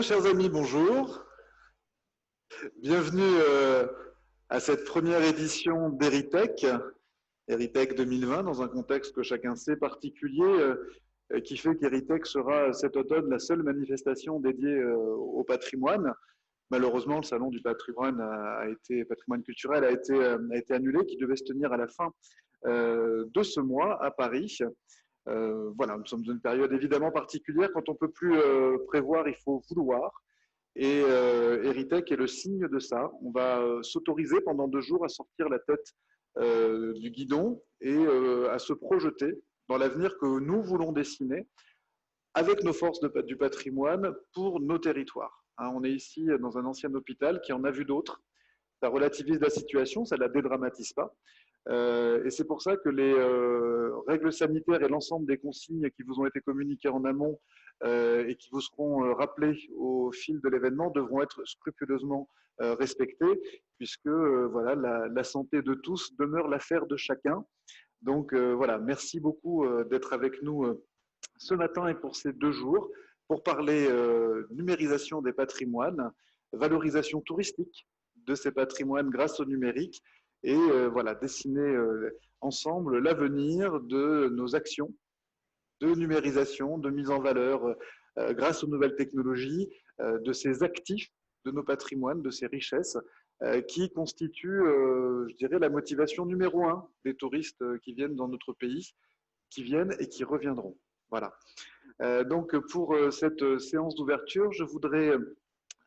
chers amis, bonjour. Bienvenue à cette première édition d'Heritech, Heritech 2020, dans un contexte que chacun sait particulier, qui fait qu'Heritech sera cet automne la seule manifestation dédiée au patrimoine. Malheureusement, le salon du patrimoine patrimoine culturel a été annulé, qui devait se tenir à la fin de ce mois à Paris. Voilà, nous sommes dans une période évidemment particulière. Quand on ne peut plus prévoir, il faut vouloir. Et Heritech est le signe de ça. On va s'autoriser pendant 2 jours à sortir la tête du guidon et à se projeter dans l'avenir que nous voulons dessiner avec nos forces du patrimoine pour nos territoires. Hein, on est ici dans un ancien hôpital qui en a vu d'autres. Ça relativise la situation, ça ne la dédramatise pas. Et c'est pour ça que les règles sanitaires et l'ensemble des consignes qui vous ont été communiquées en amont et qui vous seront rappelées au fil de l'événement devront être scrupuleusement respectées, puisque voilà, la santé de tous demeure l'affaire de chacun. Donc voilà, merci beaucoup d'être avec nous ce matin et pour ces 2 jours pour parler numérisation des patrimoines, valorisation touristique de ces patrimoines grâce au numérique et voilà, dessiner ensemble l'avenir de nos actions de numérisation, de mise en valeur grâce aux nouvelles technologies, de ces actifs de nos patrimoines, de ces richesses qui constituent, je dirais, la motivation numéro 1 des touristes qui viennent dans notre pays, qui viennent et qui reviendront. Voilà. Donc, pour cette séance d'ouverture, je voudrais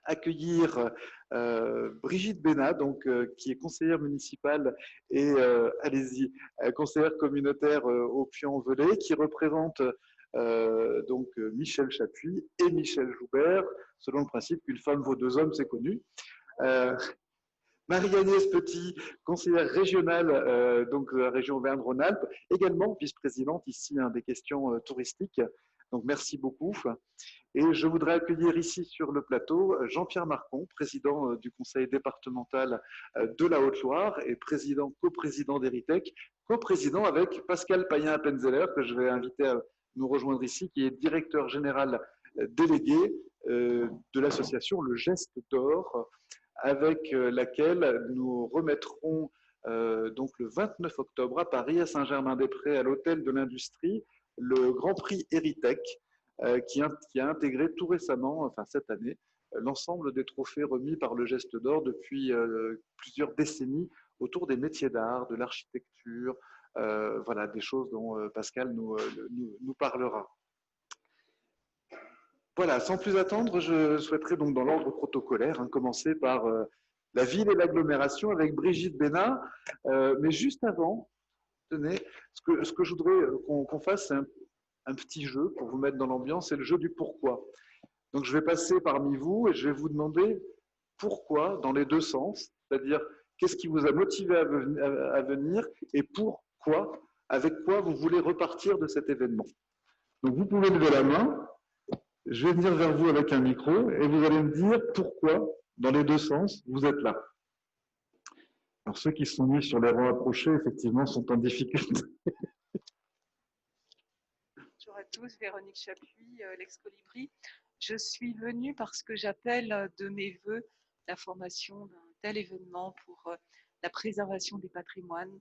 accueillir Brigitte Bénat, donc, qui est conseillère municipale et, allez-y, conseillère communautaire au Puy-en-Velay, qui représente donc Michel Chapuis et Michel Joubert, selon le principe qu'une femme vaut 2 hommes, c'est connu. Marie-Agnès Petit, conseillère régionale donc de la région Auvergne-Rhône-Alpes, également vice-présidente ici des questions touristiques. Donc merci beaucoup. Et je voudrais accueillir ici sur le plateau Jean-Pierre Marcon, président du conseil départemental de la Haute-Loire et coprésident d'Heritech, coprésident avec Pascal Payen-Appenzeller, que je vais inviter à nous rejoindre ici, qui est directeur général délégué de l'association Le Geste d'Or, avec laquelle nous remettrons donc le 29 octobre à Paris, à Saint-Germain-des-Prés, à l'Hôtel de l'Industrie, le Grand Prix Heritech, qui a intégré tout récemment, enfin cette année, l'ensemble des trophées remis par le Geste d'Or depuis plusieurs décennies autour des métiers d'art, de l'architecture, voilà, des choses dont Pascal nous parlera. Voilà, sans plus attendre, je souhaiterais donc dans l'ordre protocolaire commencer par la ville et l'agglomération avec Brigitte Bénat. Mais juste avant, tenez, ce que je voudrais qu'on fasse, c'est un petit jeu pour vous mettre dans l'ambiance, c'est le jeu du pourquoi. Donc je vais passer parmi vous et je vais vous demander pourquoi dans les 2 sens, c'est-à-dire qu'est-ce qui vous a motivé à venir et pourquoi, avec quoi vous voulez repartir de cet événement. Donc vous pouvez lever la main. Je vais venir vers vous avec un micro et vous allez me dire pourquoi, dans les 2 sens, vous êtes là. Alors, ceux qui sont mis sur les rangs approchés, effectivement, sont en difficulté. Bonjour à tous, Véronique Chapuis, l'ex-Colibri. Je suis venue parce que j'appelle de mes voeux la formation d'un tel événement pour la préservation des patrimoines.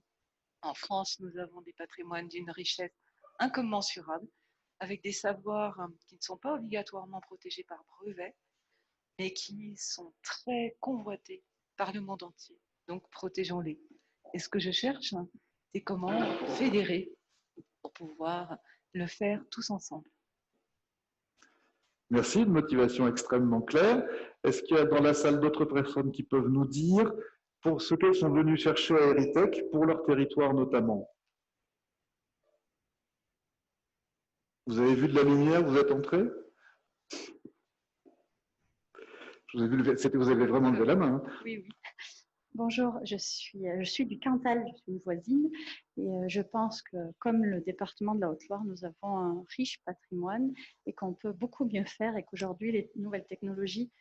En France, nous avons des patrimoines d'une richesse incommensurable, avec des savoirs qui ne sont pas obligatoirement protégés par brevet, mais qui sont très convoités par le monde entier. Donc, protégeons-les. Et ce que je cherche, c'est comment fédérer pour pouvoir le faire tous ensemble. Merci, une motivation extrêmement claire. Est-ce qu'il y a dans la salle d'autres personnes qui peuvent nous dire pour ce qu'elles sont venues chercher à Heritech, pour leur territoire notamment? Vous avez vu de la lumière, vous êtes entré? Vous avez vraiment levé la main. Oui, oui. Bonjour, je suis du Cantal, je suis une voisine, et je pense que comme le département de la Haute-Loire, nous avons un riche patrimoine et qu'on peut beaucoup mieux faire et qu'aujourd'hui les nouvelles technologies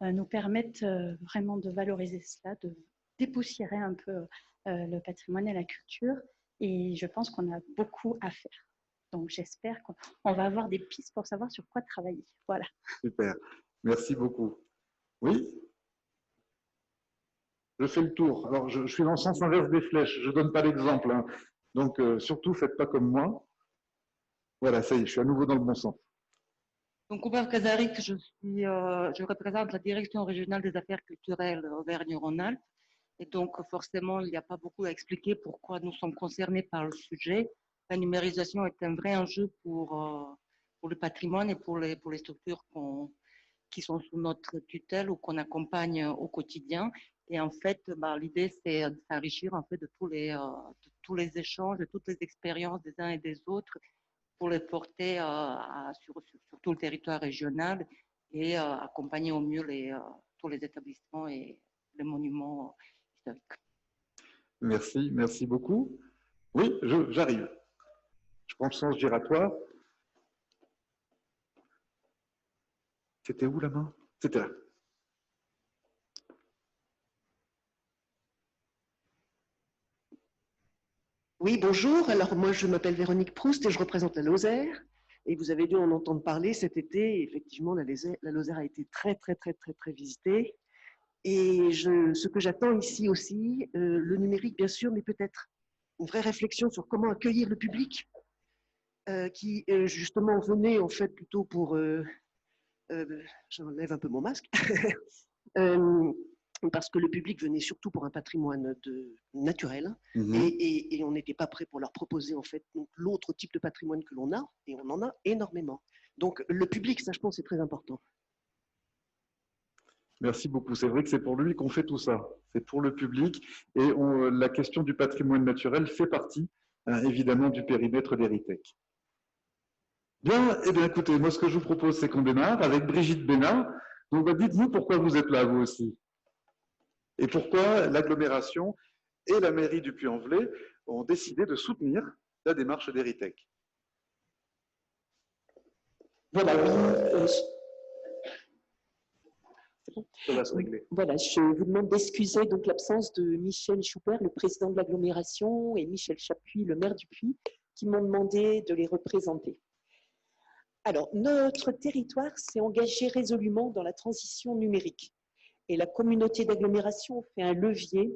nous permettent vraiment de valoriser cela, de dépoussiérer un peu le patrimoine et la culture, et je pense qu'on a beaucoup à faire. Donc j'espère qu'on va avoir des pistes pour savoir sur quoi travailler. Voilà. Super. Merci beaucoup. Oui? Je fais le tour. Alors, je suis dans le sens inverse des flèches. Je ne donne pas l'exemple, hein. Donc, surtout, faites pas comme moi. Voilà, ça y est, je suis à nouveau dans le bon sens. Donc, Hubert Kazarik, je représente la Direction régionale des affaires culturelles Auvergne-Rhône-Alpes. Et donc, forcément, il n'y a pas beaucoup à expliquer pourquoi nous sommes concernés par le sujet. La numérisation est un vrai enjeu pour le patrimoine et pour les structures qui sont sous notre tutelle ou qu'on accompagne au quotidien. Et en fait, l'idée, c'est de s'enrichir en fait de tous les échanges, de toutes les expériences des uns et des autres pour les porter sur tout le territoire régional et accompagner au mieux tous les établissements et les monuments historiques. Merci, merci beaucoup. Oui, j'arrive. Je prends le sens giratoire. C'était où la main? C'était là. Oui, bonjour. Alors moi, je m'appelle Véronique Proust et je représente la Lozère. Et vous avez dû en entendre parler cet été. Effectivement, la Lozère a été très visitée. Et ce que j'attends ici aussi, le numérique bien sûr, mais peut-être une vraie réflexion sur comment accueillir le public qui justement venait en fait plutôt pour... j'enlève un peu mon masque. Parce que le public venait surtout pour un patrimoine naturel et on n'était pas prêt pour leur proposer en fait l'autre type de patrimoine que l'on a, et on en a énormément. Donc le public, ça je pense, c'est très important. Merci beaucoup. C'est vrai que c'est pour lui qu'on fait tout ça. C'est pour le public et la question du patrimoine naturel fait partie évidemment du périmètre d'Héritech. Bien, eh bien écoutez, moi ce que je vous propose c'est qu'on démarre avec Brigitte Bénat. Donc dites-nous pourquoi vous êtes là vous aussi. Et pourquoi l'agglomération et la mairie du Puy-en-Velay ont décidé de soutenir la démarche d'Héritech. Voilà, Ça va se régler. voilà, je vous demande d'excuser donc l'absence de Michel Choupert, le président de l'agglomération, et Michel Chapuis, le maire du Puy, qui m'ont demandé de les représenter. Alors, notre territoire s'est engagé résolument dans la transition numérique et la communauté d'agglomération fait un levier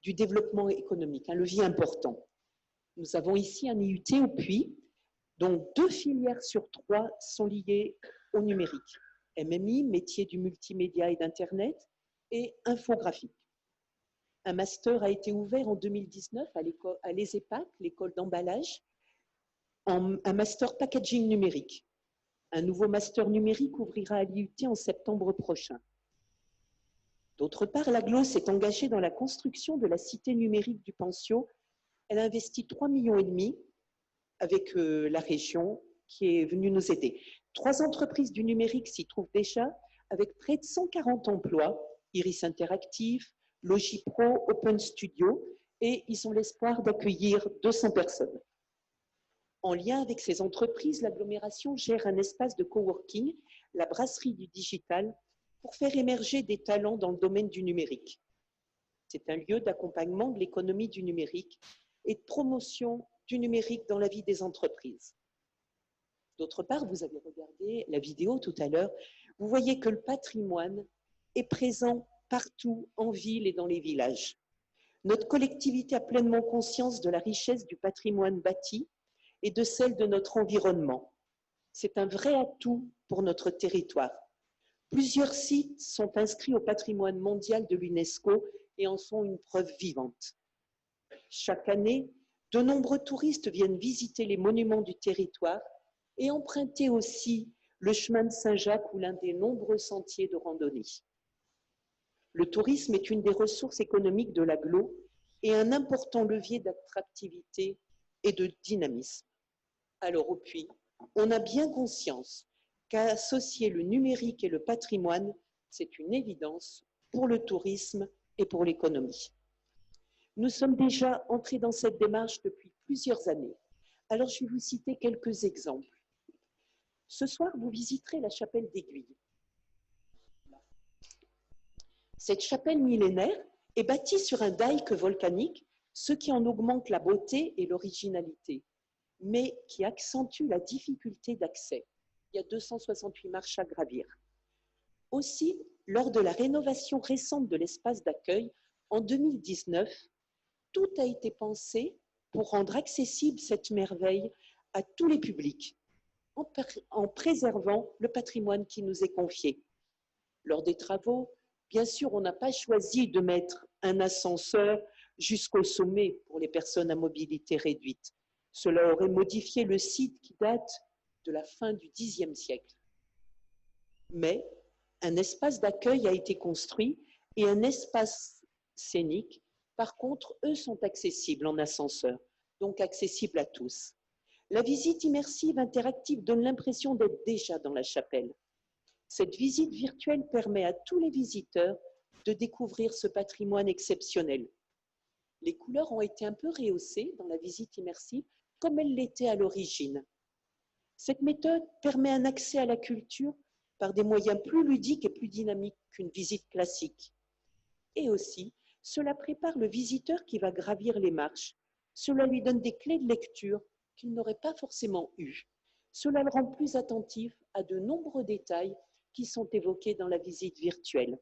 du développement économique, un levier important. Nous avons ici un IUT au Puy, dont 2 filières sur 3 sont liées au numérique. MMI, métier du multimédia et d'Internet, et infographie. Un master a été ouvert en 2019 à l'ESEPAC, l'école d'emballage, un master packaging numérique. Un nouveau master numérique ouvrira à l'IUT en septembre prochain. D'autre part, l'Agglo s'est engagée dans la construction de la cité numérique du Pentio. Elle a investi 3,5 millions avec la région qui est venue nous aider. 3 entreprises du numérique s'y trouvent déjà avec près de 140 emplois, Iris Interactive, Logipro, Open Studio, et ils ont l'espoir d'accueillir 200 personnes. En lien avec ces entreprises, l'agglomération gère un espace de coworking, la brasserie du digital, pour faire émerger des talents dans le domaine du numérique. C'est un lieu d'accompagnement de l'économie du numérique et de promotion du numérique dans la vie des entreprises. D'autre part, vous avez regardé la vidéo tout à l'heure, vous voyez que le patrimoine est présent partout en ville et dans les villages. Notre collectivité a pleinement conscience de la richesse du patrimoine bâti et de celle de notre environnement. C'est un vrai atout pour notre territoire. Plusieurs sites sont inscrits au patrimoine mondial de l'UNESCO et en sont une preuve vivante. Chaque année, de nombreux touristes viennent visiter les monuments du territoire et emprunter aussi le chemin de Saint-Jacques ou l'un des nombreux sentiers de randonnée. Le tourisme est une des ressources économiques de l'agglo et un important levier d'attractivité et de dynamisme. Alors au Puy, on a bien conscience qu'associer le numérique et le patrimoine, c'est une évidence pour le tourisme et pour l'économie. Nous sommes déjà entrés dans cette démarche depuis plusieurs années. Alors je vais vous citer quelques exemples. Ce soir, vous visiterez la chapelle d'Aiguille. Cette chapelle millénaire est bâtie sur un dike volcanique, ce qui en augmente la beauté et l'originalité, mais qui accentue la difficulté d'accès. Il y a 268 marches à gravir. Aussi, lors de la rénovation récente de l'espace d'accueil, en 2019, tout a été pensé pour rendre accessible cette merveille à tous les publics, en préservant le patrimoine qui nous est confié. Lors des travaux, bien sûr, on n'a pas choisi de mettre un ascenseur jusqu'au sommet pour les personnes à mobilité réduite. Cela aurait modifié le site qui date de la fin du Xe siècle. Mais un espace d'accueil a été construit et un espace scénique, par contre, eux sont accessibles en ascenseur, donc accessibles à tous. La visite immersive interactive donne l'impression d'être déjà dans la chapelle. Cette visite virtuelle permet à tous les visiteurs de découvrir ce patrimoine exceptionnel. Les couleurs ont été un peu rehaussées dans la visite immersive, comme elles l'étaient à l'origine. Cette méthode permet un accès à la culture par des moyens plus ludiques et plus dynamiques qu'une visite classique. Et aussi, cela prépare le visiteur qui va gravir les marches. Cela lui donne des clés de lecture qu'il n'aurait pas forcément eues. Cela le rend plus attentif à de nombreux détails qui sont évoqués dans la visite virtuelle.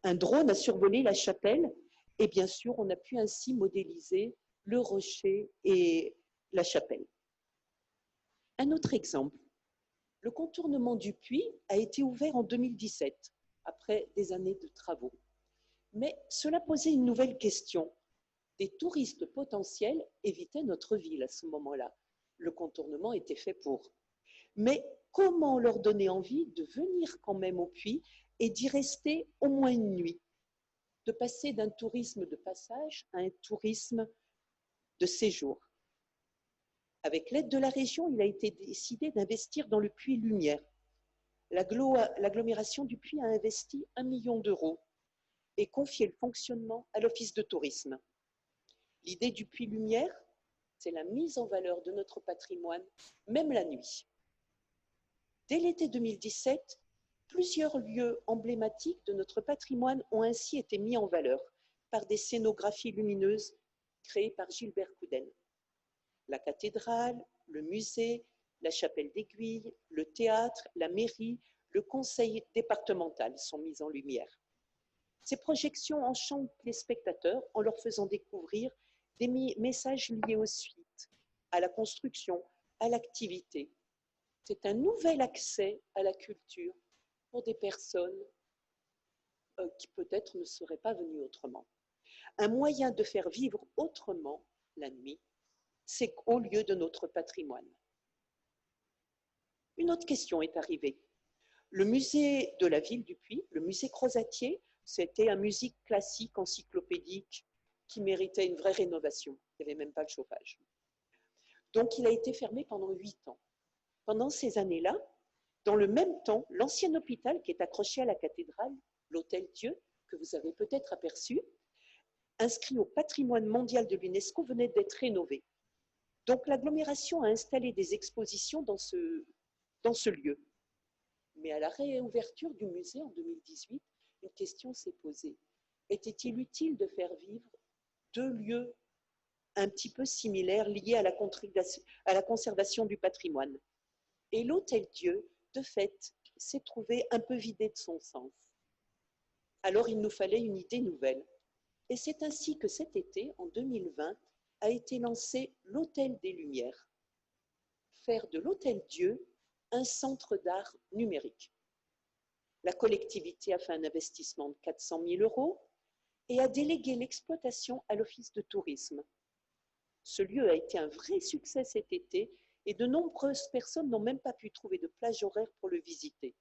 Un drone a survolé la chapelle et bien sûr, on a pu ainsi modéliser le rocher et la chapelle. Un autre exemple, le contournement du puits a été ouvert en 2017, après des années de travaux. Mais cela posait une nouvelle question. Des touristes potentiels évitaient notre ville à ce moment-là. Le contournement était fait pour. Mais comment leur donner envie de venir quand même au puits et d'y rester au moins une nuit? De passer d'un tourisme de passage à un tourisme de séjour. Avec l'aide de la région, il a été décidé d'investir dans le puits Lumière. L'agglomération du puits a investi 1 million d'euros et confié le fonctionnement à l'Office de tourisme. L'idée du puits Lumière, c'est la mise en valeur de notre patrimoine, même la nuit. Dès l'été 2017, plusieurs lieux emblématiques de notre patrimoine ont ainsi été mis en valeur par des scénographies lumineuses créées par Gilbert Couden. La cathédrale, le musée, la chapelle d'Aiguille, le théâtre, la mairie, le conseil départemental sont mis en lumière. Ces projections enchantent les spectateurs en leur faisant découvrir des messages liés aux suites, à la construction, à l'activité. C'est un nouvel accès à la culture pour des personnes qui peut-être ne seraient pas venues autrement. Un moyen de faire vivre autrement la nuit, c'est au lieu de notre patrimoine. Une autre question est arrivée. Le musée de la ville du Puy, le musée Crozatier, c'était un musée classique encyclopédique qui méritait une vraie rénovation. Il n'y avait même pas le chauffage. Donc il a été fermé pendant 8 ans. Pendant ces années-là, dans le même temps, l'ancien hôpital qui est accroché à la cathédrale, l'Hôtel Dieu, que vous avez peut-être aperçu, inscrit au patrimoine mondial de l'UNESCO, venait d'être rénové. Donc l'agglomération a installé des expositions dans ce lieu. Mais à la réouverture du musée en 2018, une question s'est posée. Était-il utile de faire vivre 2 lieux un petit peu similaires liés à la conservation du patrimoine? Et l'Hôtel Dieu, de fait, s'est trouvé un peu vidé de son sens. Alors il nous fallait une idée nouvelle. Et c'est ainsi que cet été, en 2020, a été lancé l'Hôtel des Lumières. Faire de l'Hôtel Dieu un centre d'art numérique. La collectivité a fait un investissement de 400 000 € et a délégué l'exploitation à l'Office de tourisme. Ce lieu a été un vrai succès cet été et de nombreuses personnes n'ont même pas pu trouver de plage horaire pour le visiter.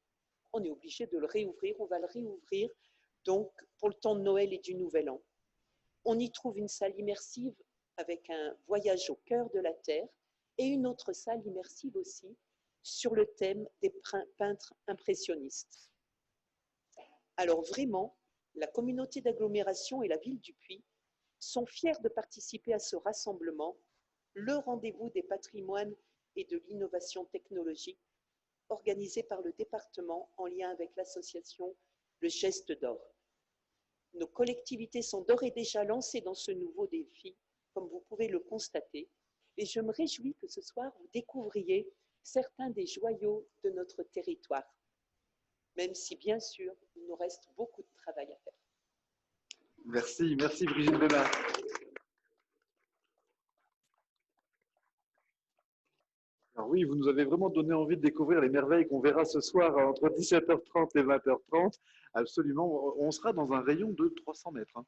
On est obligé de le réouvrir, on va le réouvrir donc pour le temps de Noël et du Nouvel An. On y trouve une salle immersive avec un voyage au cœur de la Terre et une autre salle immersive aussi sur le thème des peintres impressionnistes. Alors vraiment, la communauté d'agglomération et la ville du Puy sont fiers de participer à ce rassemblement, le rendez-vous des patrimoines et de l'innovation technologique organisé par le département en lien avec l'association Le Geste d'Or. Nos collectivités sont d'ores et déjà lancées dans ce nouveau défi, comme vous pouvez le constater, et je me réjouis que ce soir vous découvriez certains des joyaux de notre territoire. même si bien sûr, il nous reste beaucoup de travail à faire. Merci, merci Brigitte Bénard. Alors oui, vous nous avez vraiment donné envie de découvrir les merveilles qu'on verra ce soir entre 17h30 et 20h30. Absolument, on sera dans un rayon de 300 mètres. Hein.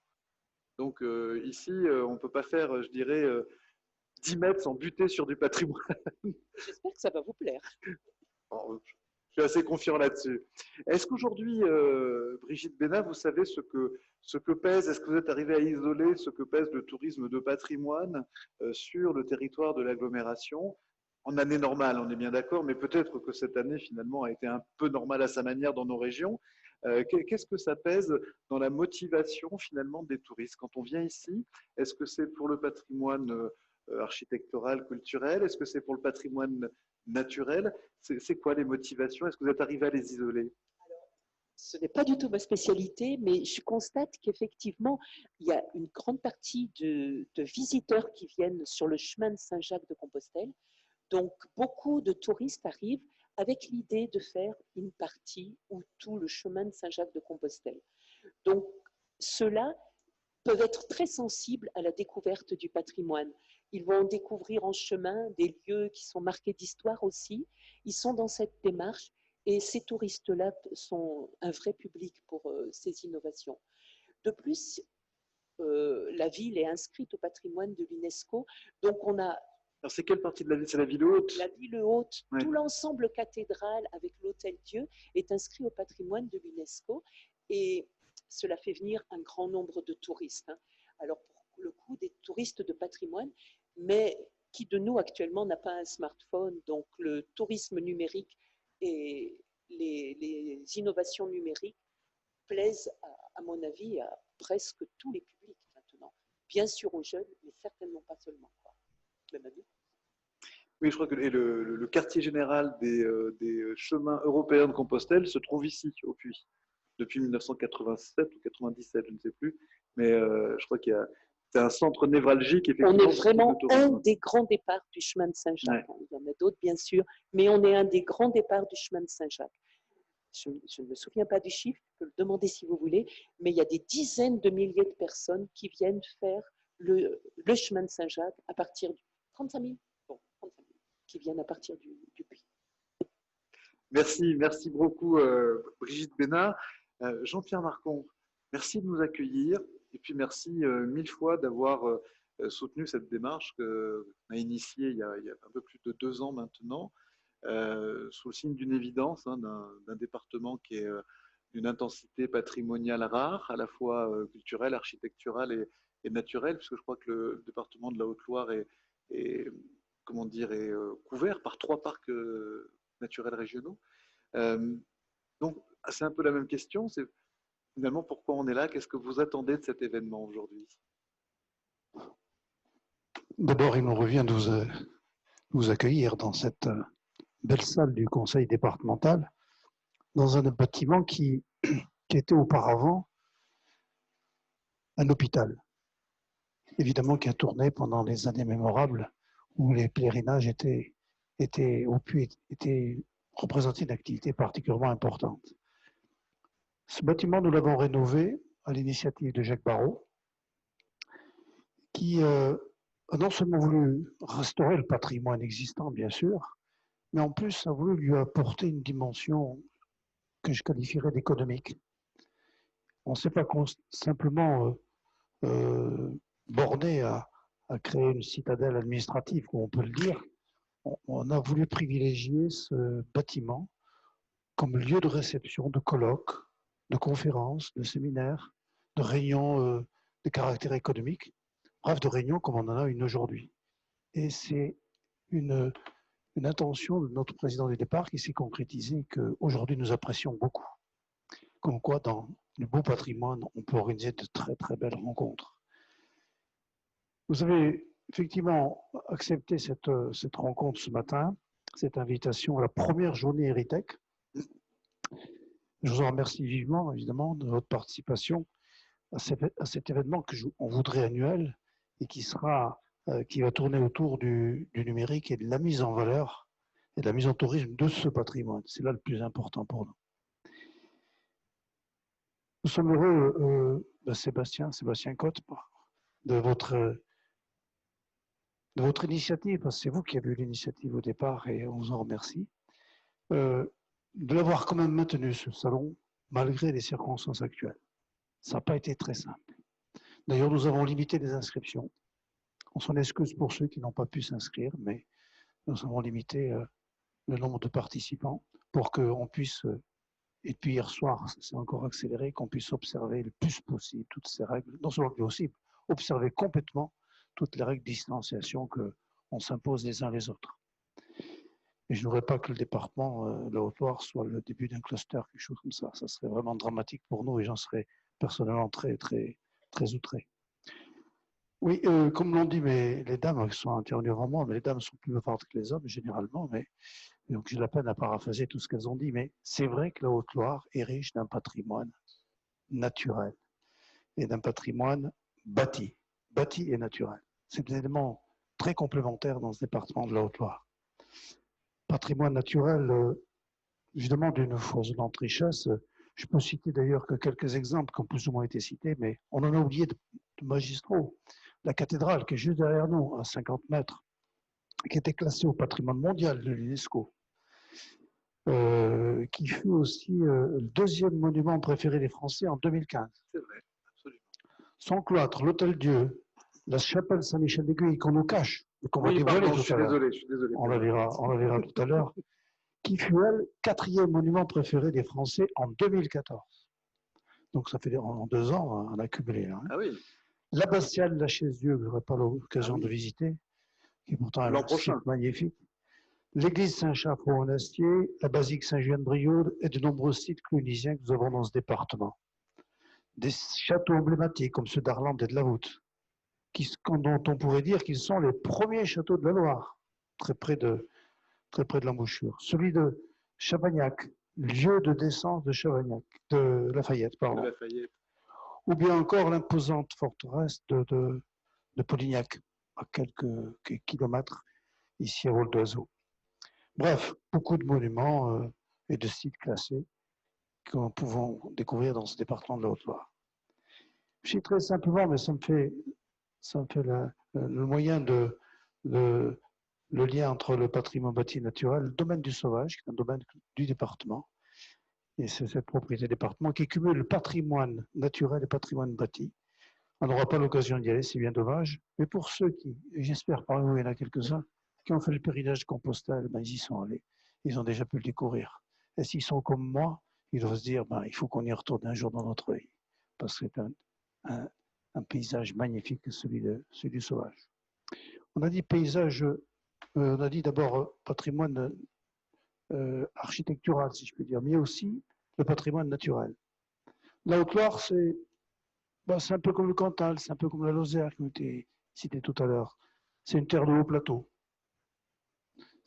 Donc ici, on ne peut pas faire, je dirais, 10 mètres sans buter sur du patrimoine. J'espère que ça va vous plaire. Alors, je suis assez confiant là-dessus. Est-ce qu'aujourd'hui, Brigitte Bénard, vous savez ce que pèse, est-ce que vous êtes arrivé à isoler ce que pèse le tourisme de patrimoine sur le territoire de l'agglomération? En année normale, on est bien d'accord, mais peut-être que cette année, finalement, a été un peu normale à sa manière dans nos régions. Qu'est-ce que ça pèse dans la motivation, finalement, des touristes? Quand on vient ici, est-ce que c'est pour le patrimoine architectural, culturel? Est-ce que c'est pour le patrimoine naturel? C'est quoi les motivations? Est-ce que vous êtes arrivé à les isoler? Ce n'est pas du tout ma spécialité, mais je constate qu'effectivement, il y a une grande partie de visiteurs qui viennent sur le chemin de Saint-Jacques-de-Compostelle. Donc, beaucoup de touristes arrivent avec l'idée de faire une partie ou tout le chemin de Saint-Jacques-de-Compostelle. Donc, ceux-là peuvent être très sensibles à la découverte du patrimoine. Ils vont découvrir en chemin des lieux qui sont marqués d'histoire aussi. Ils sont dans cette démarche et ces touristes-là sont un vrai public pour ces innovations. De plus, la ville est inscrite au patrimoine de l'UNESCO, donc on a... Alors, c'est quelle partie de la ville? C'est la ville haute? La ville haute, oui. Tout l'ensemble cathédral avec l'Hôtel-Dieu est inscrit au patrimoine de l'UNESCO et cela fait venir un grand nombre de touristes. Hein. Alors, pour le coup, des touristes de patrimoine, mais qui de nous actuellement n'a pas un smartphone, donc le tourisme numérique et les innovations numériques plaisent, à mon avis, à presque tous les publics maintenant. Bien sûr aux jeunes, mais certainement pas seulement. Même à nous. Oui, je crois que le quartier général des chemins européens de Compostelle se trouve ici, au Puy, depuis 1987 ou 97, je ne sais plus. Mais je crois c'est un centre névralgique. On est vraiment un des grands départs du chemin de Saint-Jacques. Ouais. Il y en a d'autres, bien sûr, mais on est un des grands départs du chemin de Saint-Jacques. Je ne me souviens pas du chiffre, je peux le demander si vous voulez, mais il y a des dizaines de milliers de personnes qui viennent faire le chemin de Saint-Jacques à partir du 35 000. Bon, 35 000 qui viennent à partir du Puy. Merci beaucoup Brigitte Bénard. Jean-Pierre Marcon, merci de nous accueillir et puis merci 1000 fois d'avoir soutenu cette démarche qu'on a initiée il y a un peu plus de 2 ans maintenant, sous le signe d'une évidence, hein, d'un département qui est d'une intensité patrimoniale rare, à la fois culturelle, architecturale et naturelle, puisque je crois que le département de la Haute-Loire est couvert par 3 parcs naturels régionaux. Donc, c'est un peu la même question, c'est finalement pourquoi on est là, qu'est-ce que vous attendez de cet événement aujourd'hui? D'abord, il nous revient de vous accueillir dans cette belle salle du conseil départemental, dans un bâtiment qui était auparavant un hôpital, évidemment qui a tourné pendant les années mémorables où les pèlerinages étaient représentait une activité particulièrement importante. Ce bâtiment, nous l'avons rénové à l'initiative de Jacques Barrault, qui a non seulement voulu restaurer le patrimoine existant, bien sûr, mais en plus a voulu lui apporter une dimension que je qualifierais d'économique. On ne s'est pas simplement borné à créer une citadelle administrative, comme on peut le dire. On a voulu privilégier ce bâtiment comme lieu de réception, de colloques, de conférences, de séminaires, de réunions de caractère économique, bref, de réunions comme on en a une aujourd'hui. Et c'est une intention de notre président du départ qui s'est concrétisée qu'aujourd'hui nous apprécions beaucoup. Comme quoi, dans le beau patrimoine, on peut organiser de très très belles rencontres. Vous avez effectivement accepté cette rencontre ce matin, cette invitation à la première journée Héritech. Je vous en remercie vivement, évidemment, de votre participation à cet événement qu'on voudrait annuel et qui va tourner autour du numérique et de la mise en valeur et de la mise en tourisme de ce patrimoine. C'est là le plus important pour nous. Nous sommes heureux, Sébastien Cotte, de votre initiative, parce que c'est vous qui avez eu l'initiative au départ et on vous en remercie, de l'avoir quand même maintenu, ce salon, malgré les circonstances actuelles. Ça n'a pas été très simple. D'ailleurs, nous avons limité les inscriptions. On s'en excuse pour ceux qui n'ont pas pu s'inscrire, mais nous avons limité le nombre de participants pour qu'on puisse, et puis hier soir, c'est encore accéléré, qu'on puisse observer le plus possible toutes ces règles, non seulement le plus possible, observer complètement toutes les règles de distanciation qu'on s'impose les uns les autres. Et je ne voudrais pas que le département, la Haute-Loire, soit le début d'un cluster, quelque chose comme ça. Ça serait vraiment dramatique pour nous et j'en serais personnellement très outré. Oui, comme l'ont dit les dames qui sont intervenues avant moi, mais les dames sont plus bavardes que les hommes généralement, mais donc j'ai la peine à paraphraser tout ce qu'elles ont dit, mais c'est vrai que la Haute-Loire est riche d'un patrimoine naturel et d'un patrimoine bâti et naturel. C'est des éléments très complémentaires dans ce département de la Haute-Loire. Patrimoine naturel, évidemment d'une foisonnante richesse. Je peux citer d'ailleurs que quelques exemples qui ont plus ou moins été cités, mais on en a oublié de magistraux. La cathédrale qui est juste derrière nous, à 50 mètres, qui était classée au patrimoine mondial de l'UNESCO, qui fut aussi le deuxième monument préféré des Français en 2015. C'est vrai, absolument. Son cloître, l'Hôtel-Dieu, la chapelle Saint-Michel d'Aiguille qu'on nous cache, qu'on va dévoiler tout à l'heure. Je suis désolé. On la verra tout à l'heure. Qui fut, elle, quatrième monument préféré des Français en 2014. Donc ça fait en 2 ans, on a cumulé. Hein. Ah oui. L'abbatiale de la Chaise-Dieu, que je n'aurai pas l'occasion de visiter, qui est pourtant un site magnifique. L'église Saint-Chafre-au-Monastier, la basilique Saint-Julien-de-Brioude et de nombreux sites clunisiens que nous avons dans ce département. Des châteaux emblématiques comme ceux d'Arlande et de la Voûte, dont on pourrait dire qu'ils sont les premiers châteaux de la Loire, très près de l'embouchure. Celui de Chavagnac, lieu de naissance de Lafayette, pardon. De Lafayette. Ou bien encore l'imposante forteresse de Polignac, à quelques kilomètres ici à Vol d'Oiseau. Bref, beaucoup de monuments et de sites classés que nous pouvons découvrir dans ce département de la Haute-Loire. Je suis très simplement, mais ça me fait le moyen le lien entre le patrimoine bâti naturel, le domaine du sauvage, qui est un domaine du département, et c'est cette propriété département qui cumule le patrimoine naturel et le patrimoine bâti. On n'aura pas l'occasion d'y aller, c'est bien dommage. Mais pour ceux qui, j'espère parmi vous, il y en a quelques-uns, qui ont fait le pèlerinage de Compostelle, ben, ils y sont allés. Ils ont déjà pu le découvrir. Et s'ils sont comme moi, ils doivent se dire, ben, il faut qu'on y retourne un jour dans notre vie. Parce que c'est un paysage magnifique, celui du sauvage. On a dit paysage, on a dit d'abord patrimoine architectural, si je peux dire, mais aussi le patrimoine naturel. La Haute-Loire, c'est un peu comme le Cantal, c'est un peu comme la Lozère qui a été citée tout à l'heure. C'est une terre de haut plateau.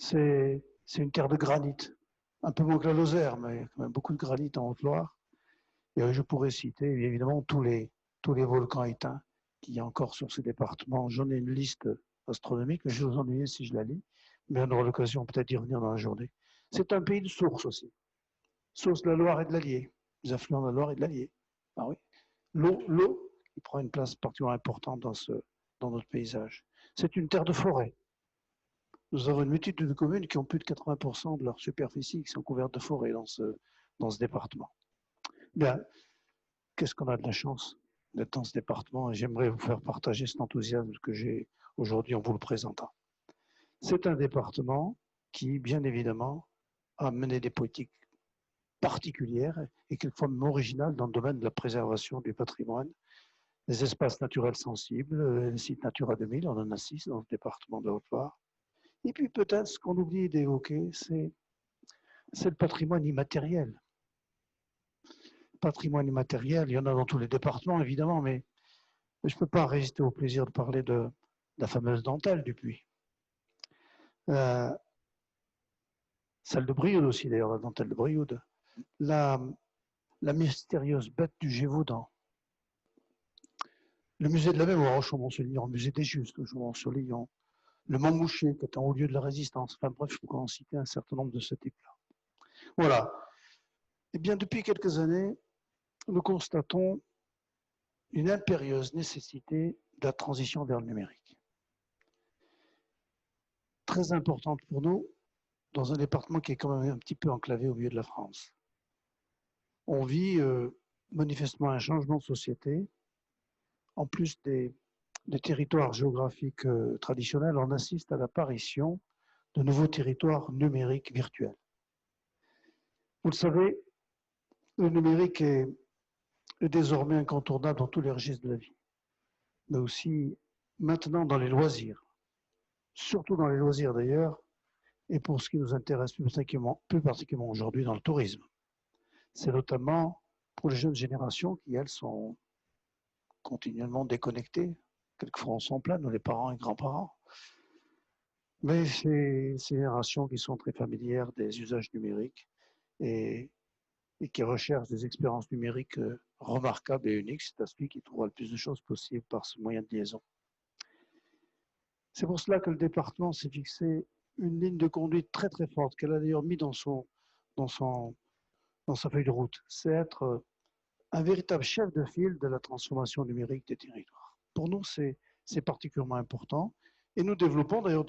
C'est une terre de granit. Un peu moins que la Lozère, mais il y a quand même beaucoup de granit en Haute-Loire. Et je pourrais citer évidemment tous les volcans éteints qu'il y a encore sur ce département. J'en ai une liste astronomique, mais je vais vous ennuyer si je la lis. Mais on aura l'occasion peut-être d'y revenir dans la journée. C'est un pays de sources aussi. Source de la Loire et de l'Allier. Les affluents de la Loire et de l'Allier. Ah oui. L'eau, il prend une place particulièrement importante dans notre paysage. C'est une terre de forêt. Nous avons une multitude de communes qui ont plus de 80% de leur superficie qui sont couvertes de forêt dans ce département. Bien, qu'est-ce qu'on a de la chance d'être dans ce département et j'aimerais vous faire partager cet enthousiasme que j'ai aujourd'hui en vous le présentant. C'est un département qui, bien évidemment, a mené des politiques particulières et quelquefois même originales dans le domaine de la préservation du patrimoine, des espaces naturels sensibles, les sites Natura 2000, on en a 6 dans le département de la Haute-Loire. Et puis peut-être ce qu'on oublie d'évoquer, c'est le patrimoine immatériel. Patrimoine immatériel, il y en a dans tous les départements évidemment, mais je ne peux pas résister au plaisir de parler de la fameuse dentelle du Puy. Celle de Brioude aussi d'ailleurs, la dentelle de Brioude. La mystérieuse bête du Gévaudan. Le musée de la mémoire au Chaumont-sur-Lignon, le musée des Justes au Chaumont-sur-Lignon. Le Mont Mouché qui est en haut lieu de la résistance. Enfin bref, je pourrais en citer un certain nombre de ce type-là. Voilà. Eh bien, depuis quelques années, nous constatons une impérieuse nécessité de la transition vers le numérique. Très importante pour nous, dans un département qui est quand même un petit peu enclavé au milieu de la France. On vit manifestement un changement de société. En plus des territoires géographiques traditionnels, on assiste à l'apparition de nouveaux territoires numériques virtuels. Vous le savez, le numérique est désormais incontournable dans tous les registres de la vie, mais aussi maintenant dans les loisirs, surtout dans les loisirs d'ailleurs, et pour ce qui nous intéresse plus particulièrement aujourd'hui dans le tourisme. C'est notamment pour les jeunes générations qui, elles, sont continuellement déconnectées. Quelquefois, on s'en plaint, nous les parents et grands-parents. Mais c'est ces générations qui sont très familières des usages numériques et qui recherchent des expériences numériques remarquables et uniques. C'est à celui qui trouvera le plus de choses possibles par ce moyen de liaison. C'est pour cela que le département s'est fixé une ligne de conduite très très forte, qu'elle a d'ailleurs mis dans sa feuille de route. C'est être un véritable chef de file de la transformation numérique des territoires. Pour nous, c'est particulièrement important. Et nous développons d'ailleurs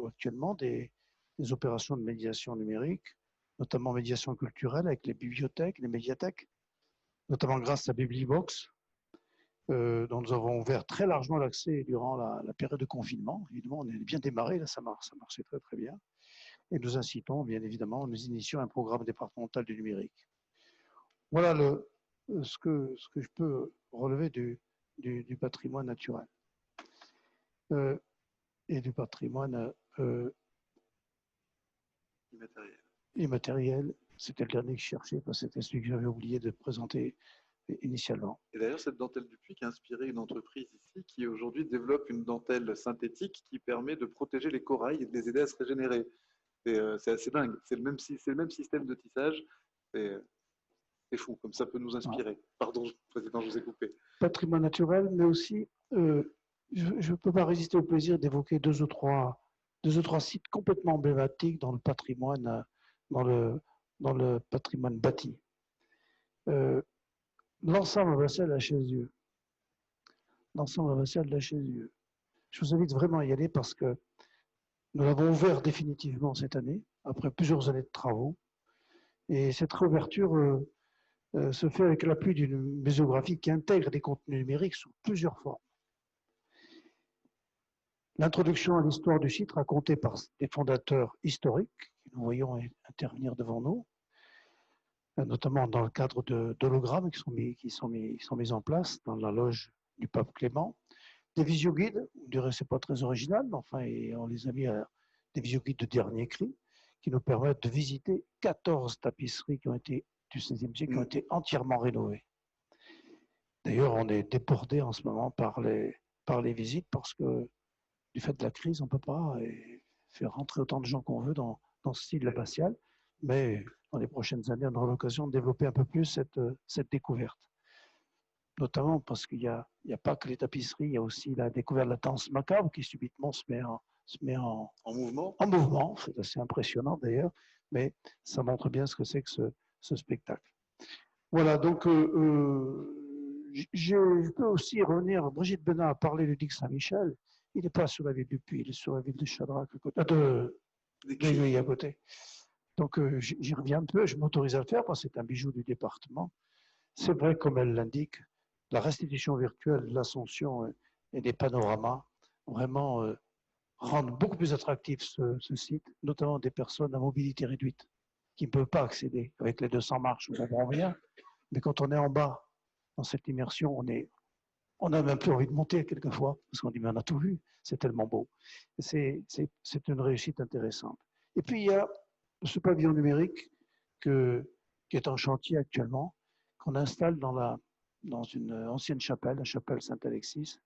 actuellement des opérations de médiation numérique, notamment médiation culturelle avec les bibliothèques, les médiathèques, notamment grâce à Biblibox, dont nous avons ouvert très largement l'accès durant la période de confinement. Évidemment, on est bien démarré, là, ça marchait très très bien. Et nous incitons, bien évidemment, nous initions un programme départemental du numérique. Voilà ce que je peux relever du patrimoine naturel et du patrimoine immatériel. C'était le dernier que je cherchais, parce que c'était celui que j'avais oublié de présenter initialement. Et d'ailleurs, cette dentelle du puits qui a inspiré une entreprise ici qui aujourd'hui développe une dentelle synthétique qui permet de protéger les corails et de les aider à se régénérer. C'est assez dingue. C'est le même système de tissage. C'est fou, comme ça peut nous inspirer. Pardon, Président, je vous ai coupé. Patrimoine naturel, mais aussi, je ne peux pas résister au plaisir d'évoquer deux ou trois sites complètement emblématiques dans le patrimoine, dans le patrimoine bâti. L'ensemble abbatial de la Chaise-Dieu. L'ensemble abbatial de la Chaise-Dieu. Je vous invite vraiment à y aller parce que nous l'avons ouvert définitivement cette année, après plusieurs années de travaux. Et cette réouverture se fait avec l'appui d'une muséographie qui intègre des contenus numériques sous plusieurs formes. L'introduction à l'histoire du site racontée par des fondateurs historiques que nous voyons intervenir devant nous, notamment dans le cadre d'hologrammes qui sont mis en place dans la loge du pape Clément. Des visioguides, on dirait que ce n'est pas très original, mais enfin, on les a mis à des visioguides de dernier cri qui nous permettent de visiter 14 tapisseries qui ont été du XVIe siècle, qui ont été entièrement rénovées. D'ailleurs, on est débordé en ce moment par les visites parce que du fait de la crise, on ne peut pas faire rentrer autant de gens qu'on veut dans ce style abbatial, mais dans les prochaines années, on aura l'occasion de développer un peu plus cette découverte. Notamment parce qu'il n'y a pas que les tapisseries, il y a aussi la découverte de la danse macabre qui subitement se met en mouvement. En mouvement, c'est assez impressionnant d'ailleurs, mais ça montre bien ce que c'est que ce spectacle. Voilà, donc je peux aussi revenir. Brigitte Benat a parlé du Digue Saint-Michel. Il n'est pas sur la ville du Puy, il est sur la ville de Chadrac, d'Aiguille à côté. Donc j'y reviens un peu, je m'autorise à le faire parce que c'est un bijou du département. C'est vrai, comme elle l'indique, la restitution virtuelle de l'Ascension et des panoramas vraiment rendent beaucoup plus attractif ce site, notamment des personnes à mobilité réduite qui ne peuvent pas accéder. Avec les 200 marches, on ne comprend rien, mais quand on est en bas, dans cette immersion, on n'a même plus envie de monter quelquefois, parce qu'on dit, mais on a tout vu, c'est tellement beau. C'est une réussite intéressante. Et puis, il y a ce pavillon numérique qui est en chantier actuellement, qu'on installe dans une ancienne chapelle, la chapelle Saint-Alexis,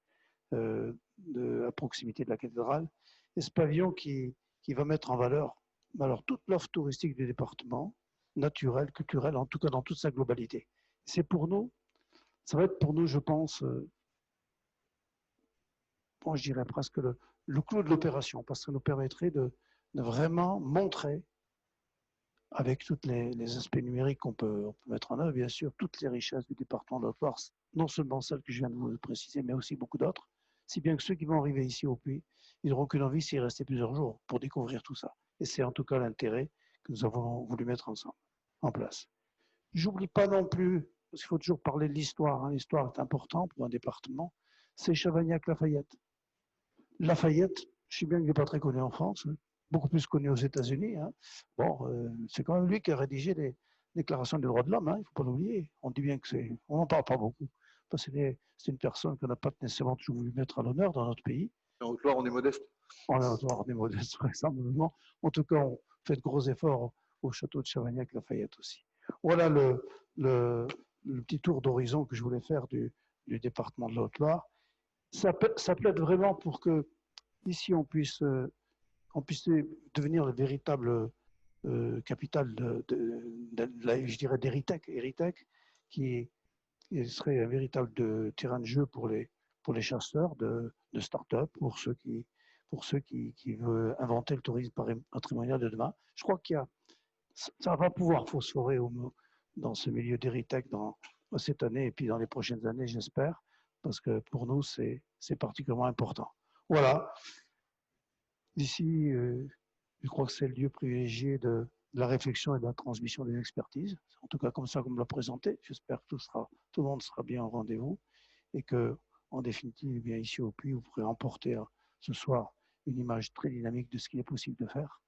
à proximité de la cathédrale. Et ce pavillon qui va mettre en valeur alors, toute l'offre touristique du département, naturelle, culturelle, en tout cas dans toute sa globalité. C'est pour nous, ça va être pour nous, je pense, je dirais presque le clou de l'opération, parce que ça nous permettrait de vraiment montrer avec tous les aspects numériques qu'on peut mettre en œuvre, bien sûr, toutes les richesses du département de la Haute-Loire, non seulement celles que je viens de vous préciser, mais aussi beaucoup d'autres, si bien que ceux qui vont arriver ici au Puy, ils n'auront qu'une envie, c'est y rester plusieurs jours pour découvrir tout ça. Et c'est en tout cas l'intérêt que nous avons voulu mettre ensemble, en place. J'oublie pas non plus, parce qu'il faut toujours parler de l'histoire, hein, l'histoire est importante pour un département, c'est Chavagnac-Lafayette. Lafayette, je sais bien qu'il n'est pas très connu en France, hein, beaucoup plus connu aux États-Unis. Hein. Bon, c'est quand même lui qui a rédigé les déclarations des droits de l'homme, hein, il ne faut pas l'oublier. On dit bien que c'est. On n'en parle pas beaucoup, parce que c'est une personne qu'on n'a pas nécessairement toujours voulu mettre à l'honneur dans notre pays. En Haute-Loire, on est modeste. En Haute-Loire, on est modeste, vraisemblablement. En tout cas, on fait de gros efforts au château de Chavagnac-Lafayette aussi. Voilà le petit tour d'horizon que je voulais faire du département de la Haute-Loire. Ça plaide vraiment pour que ici on puisse devenir le véritable capitale je dirais d'Héritech, qui serait un véritable terrain de jeu pour les chasseurs de start-up, pour ceux qui veulent inventer le tourisme patrimonial de demain. Je crois ça va pouvoir phosphorer dans ce milieu d'Héritech dans cette année et puis dans les prochaines années, j'espère, parce que pour nous, c'est particulièrement important. Voilà. Ici, je crois que c'est le lieu privilégié de la réflexion et de la transmission des expertises. En tout cas, comme ça, comme me l'a présenté. J'espère que tout le monde sera bien au rendez-vous et que, en définitive, bien ici au Puy, vous pourrez emporter ce soir une image très dynamique de ce qu'il est possible de faire,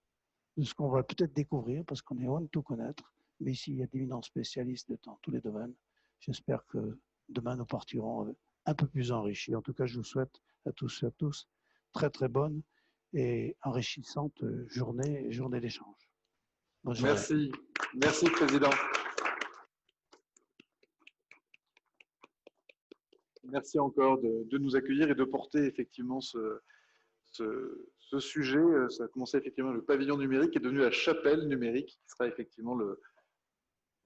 de ce qu'on va peut-être découvrir, parce qu'on est loin de tout connaître. Mais ici, il y a d'éminents spécialistes dans tous les domaines. J'espère que demain, nous partirons un peu plus enrichis. En tout cas, je vous souhaite à tous et à tous très, très bonne et enrichissante journée d'échange. Merci. Merci, Président. Merci encore de nous accueillir et de porter effectivement ce sujet. Ça a commencé effectivement, le pavillon numérique est devenu la chapelle numérique, qui sera effectivement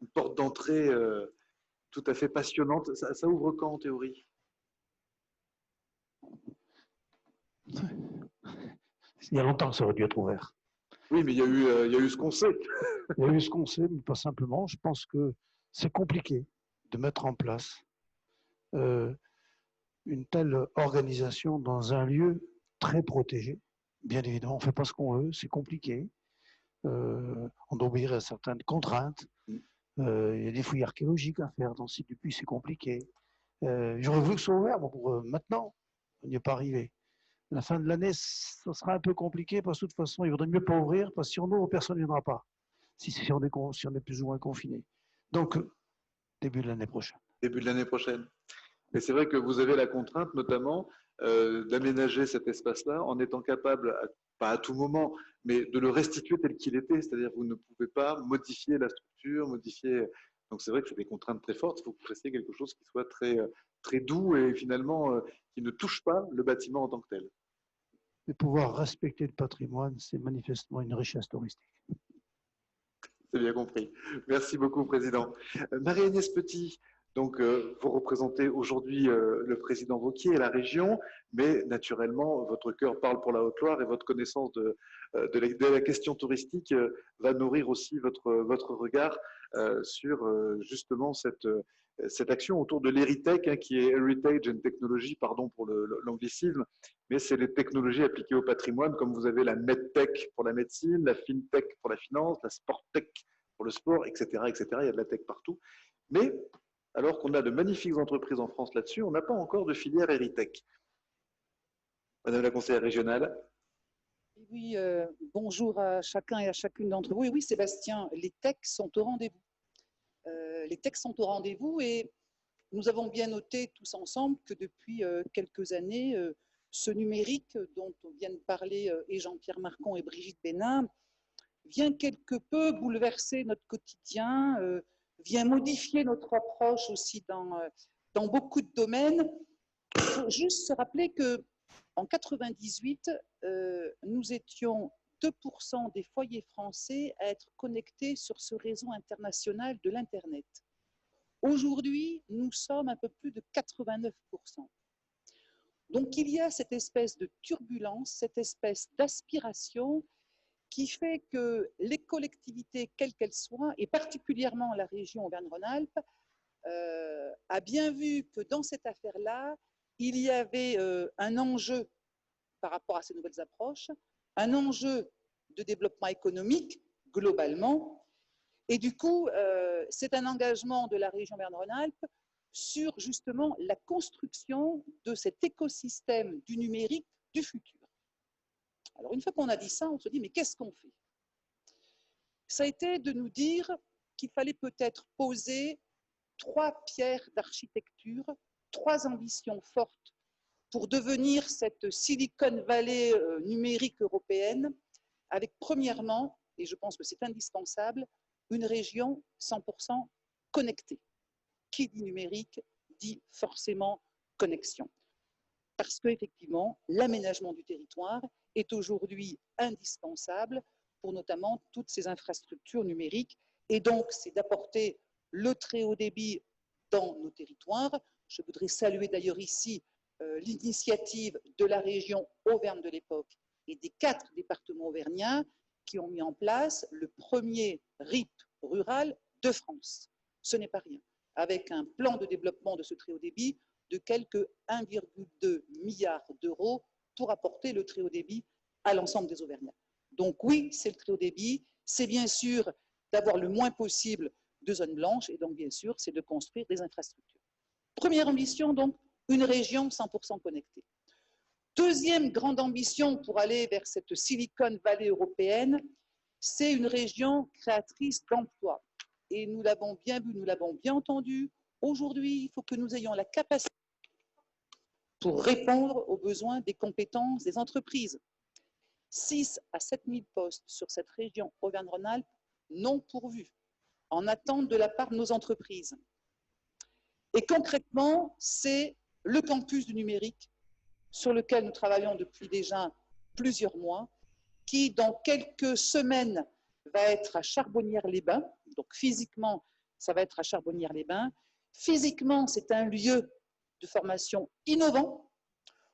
une porte d'entrée tout à fait passionnante. Ça ouvre quand en théorie? Il y a longtemps que ça aurait dû être ouvert. Oui, mais il y a eu ce qu'on sait. Il y a eu ce qu'on sait, mais pas simplement. Je pense que c'est compliqué de mettre en place une telle organisation dans un lieu très protégé. Bien évidemment, on ne fait pas ce qu'on veut, c'est compliqué. On doit obéir à certaines contraintes. Il y a des fouilles archéologiques à faire dans le site du Puy, c'est compliqué. J'aurais voulu que ce soit ouvert, bon, pour maintenant, on n'y est pas arrivé. À la fin de l'année, ça sera un peu compliqué parce que de toute façon, il vaudrait mieux pas ouvrir parce que si on ouvre, personne ne viendra pas. Si on est plus ou moins confiné. Donc, début de l'année prochaine. Début de l'année prochaine. Mais c'est vrai que vous avez la contrainte, notamment, d'aménager cet espace-là en étant capable, pas à tout moment, mais de le restituer tel qu'il était. C'est-à-dire que vous ne pouvez pas modifier la structure, modifier. Donc c'est vrai que c'est des contraintes très fortes. Il faut que vous fassiez quelque chose qui soit très, très doux et finalement qui ne touche pas le bâtiment en tant que tel. Et pouvoir respecter le patrimoine, c'est manifestement une richesse touristique. C'est bien compris. Merci beaucoup, Président. Marie-Agnès Petit, donc, vous représentez aujourd'hui le président Wauquiez et la région, mais naturellement, votre cœur parle pour la Haute-Loire et votre connaissance de la question touristique va nourrir aussi votre regard sur justement cette action autour de l'Héritech, hein, qui est Heritage and Technology, pardon pour l'anglicisme, mais c'est les technologies appliquées au patrimoine, comme vous avez la MedTech pour la médecine, la FinTech pour la finance, la SportTech pour le sport, etc., etc. Il y a de la tech partout. Mais alors qu'on a de magnifiques entreprises en France là-dessus, on n'a pas encore de filière Heritage. Madame la conseillère régionale. Oui, bonjour à chacun et à chacune d'entre vous. Oui, Sébastien, les techs sont au rendez-vous. Les techs sont au rendez-vous et nous avons bien noté tous ensemble que depuis quelques années, ce numérique dont on vient de parler, et Jean-Pierre Marcon et Brigitte Bénin, vient quelque peu bouleverser notre quotidien, vient modifier notre approche aussi dans beaucoup de domaines. Il faut juste se rappeler qu'en 1998, nous étions 2% des foyers français à être connectés sur ce réseau international de l'Internet. Aujourd'hui, nous sommes un peu plus de 89%. Donc il y a cette espèce de turbulence, cette espèce d'aspiration qui fait que les collectivités, quelles qu'elles soient, et particulièrement la région Auvergne-Rhône-Alpes, a bien vu que dans cette affaire-là, il y avait un enjeu par rapport à ces nouvelles approches, un enjeu de développement économique globalement, et du coup, c'est un engagement de la région Auvergne-Rhône-Alpes sur justement la construction de cet écosystème du numérique du futur. Alors, une fois qu'on a dit ça, on se dit, mais qu'est-ce qu'on fait? Ça a été de nous dire qu'il fallait peut-être poser 3 pierres d'architecture, 3 ambitions fortes pour devenir cette Silicon Valley numérique européenne, avec premièrement, et je pense que c'est indispensable, une région 100% connectée. Qui dit numérique dit forcément connexion. Parce qu'effectivement, l'aménagement du territoire est aujourd'hui indispensable pour notamment toutes ces infrastructures numériques. Et donc, c'est d'apporter le très haut débit dans nos territoires. Je voudrais saluer d'ailleurs ici l'initiative de la région Auvergne de l'époque et des 4 départements auvergnats qui ont mis en place le premier RIP rural de France. Ce n'est pas rien. Avec un plan de développement de ce très haut débit de quelques 1,2 milliard d'euros pour apporter le très haut débit à l'ensemble des Auvergnats. Donc oui, c'est le très haut débit, c'est bien sûr d'avoir le moins possible de zones blanches et donc bien sûr, c'est de construire des infrastructures. Première ambition, donc, une région 100% connectée. Deuxième grande ambition pour aller vers cette Silicon Valley européenne, c'est une région créatrice d'emplois. Et nous l'avons bien vu, nous l'avons bien entendu. Aujourd'hui, il faut que nous ayons la capacité pour répondre aux besoins des compétences des entreprises. 6 à 7 000 postes sur cette région Auvergne-Rhône-Alpes non pourvus, en attente de la part de nos entreprises. Et concrètement, c'est le campus du numérique sur lequel nous travaillons depuis déjà plusieurs mois, qui dans quelques semaines va être à Charbonnières-les-Bains. Donc physiquement, ça va être à Charbonnières-les-Bains. Physiquement, c'est un lieu de formation innovant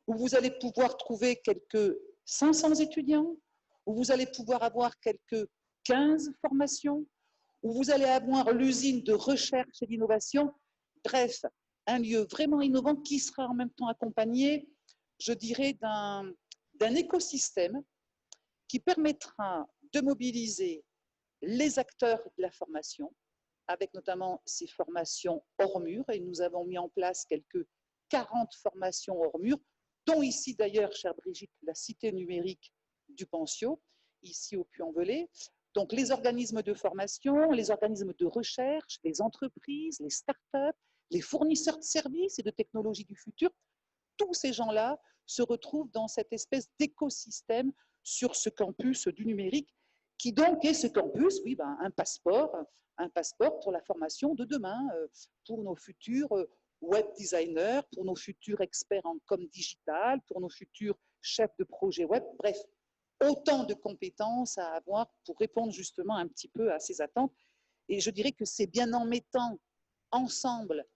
où vous allez pouvoir trouver quelques 500 étudiants, où vous allez pouvoir avoir quelques 15 formations, où vous allez avoir l'usine de recherche et d'innovation. Bref, un lieu vraiment innovant qui sera en même temps accompagné, je dirais, d'un écosystème qui permettra de mobiliser les acteurs de la formation, avec notamment ces formations hors mur. Et nous avons mis en place quelques 40 formations hors mur, dont ici d'ailleurs, chère Brigitte, la cité numérique du Pentio, ici au Puy-en-Velay. Donc les organismes de formation, les organismes de recherche, les entreprises, les startups, les fournisseurs de services et de technologies du futur, tous ces gens-là se retrouvent dans cette espèce d'écosystème sur ce campus du numérique, qui donc est ce campus, oui, un passeport pour la formation de demain, pour nos futurs web designers, pour nos futurs experts en com digital, pour nos futurs chefs de projet web, bref, autant de compétences à avoir pour répondre justement un petit peu à ces attentes. Et je dirais que c'est bien en mettant ensemble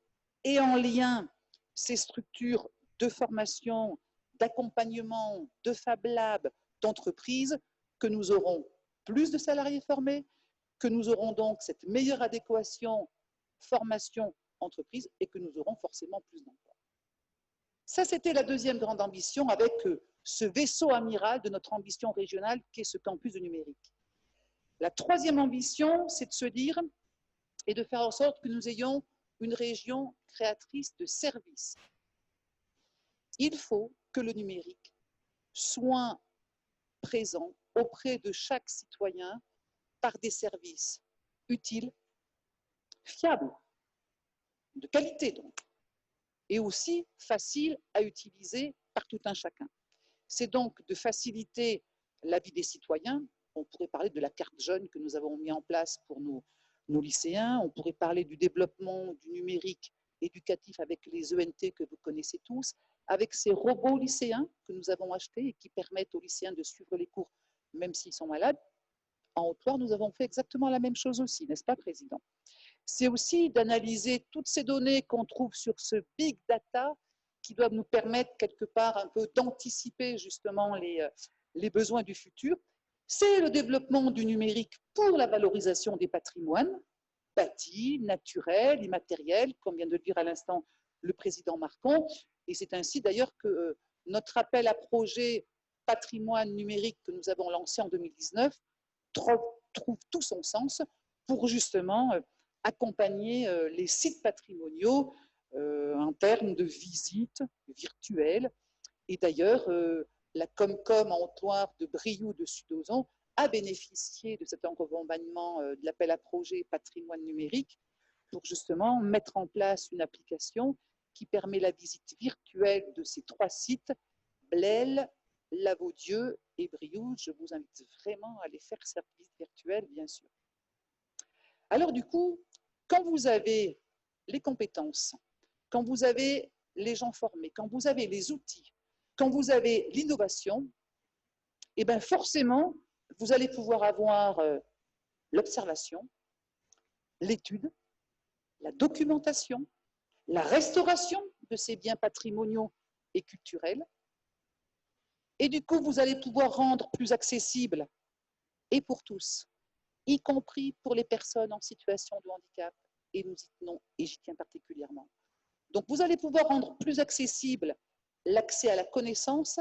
et en lien ces structures de formation, d'accompagnement, de Fab Lab, d'entreprise, que nous aurons plus de salariés formés, que nous aurons donc cette meilleure adéquation formation-entreprise et que nous aurons forcément plus d'emplois. Ça, c'était la deuxième grande ambition avec ce vaisseau amiral de notre ambition régionale qui est ce campus de numérique. La troisième ambition, c'est de se dire et de faire en sorte que nous ayons une région créatrice de services. Il faut que le numérique soit présent auprès de chaque citoyen par des services utiles, fiables, de qualité donc, et aussi faciles à utiliser par tout un chacun. C'est donc de faciliter la vie des citoyens. On pourrait parler de la carte jeune que nous avons mis en place pour nos lycéens. On pourrait parler du développement du numérique éducatif avec les ENT que vous connaissez tous, avec ces robots lycéens que nous avons achetés et qui permettent aux lycéens de suivre les cours même s'ils sont malades. En Haute-Loire, nous avons fait exactement la même chose aussi, n'est-ce pas, Président? C'est aussi d'analyser toutes ces données qu'on trouve sur ce big data qui doivent nous permettre quelque part un peu d'anticiper justement les besoins du futur. c'est le développement du numérique pour la valorisation des patrimoines, bâtis, naturels, immatériels, comme vient de le dire à l'instant le président Marcon. Et c'est ainsi d'ailleurs que notre appel à projet patrimoine numérique que nous avons lancé en 2019 trouve tout son sens pour justement accompagner les sites patrimoniaux en termes de visites virtuelles. Et d'ailleurs, la Comcom en Haute-Loire de Brioude de Sudozon a bénéficié de cet accompagnement de l'appel à projet patrimoine numérique pour justement mettre en place une application qui permet la visite virtuelle de ces 3 sites, Blel, Lavaudieu et Brioude. Je vous invite vraiment à aller faire cette visite virtuelle, bien sûr. Alors du coup, quand vous avez les compétences, quand vous avez les gens formés, quand vous avez les outils, quand vous avez l'innovation, et bien forcément, vous allez pouvoir avoir l'observation, l'étude, la documentation, la restauration de ces biens patrimoniaux et culturels. Et du coup, vous allez pouvoir rendre plus accessible, et pour tous, y compris pour les personnes en situation de handicap, et nous y tenons, et j'y tiens particulièrement. Donc, vous allez pouvoir rendre plus accessible l'accès à la connaissance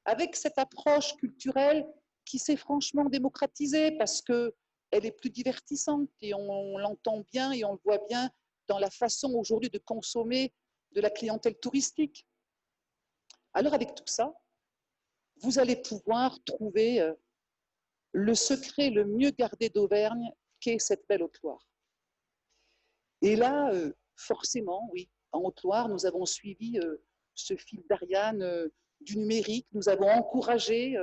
avec cette approche culturelle qui s'est franchement démocratisée parce qu'elle est plus divertissante et on l'entend bien et on le voit bien dans la façon aujourd'hui de consommer de la clientèle touristique. Alors avec tout ça, vous allez pouvoir trouver le secret le mieux gardé d'Auvergne qu'est cette belle Haute-Loire. Et là, forcément, oui, en Haute-Loire, nous avons suivi ce fil d'Ariane du numérique. Nous avons encouragé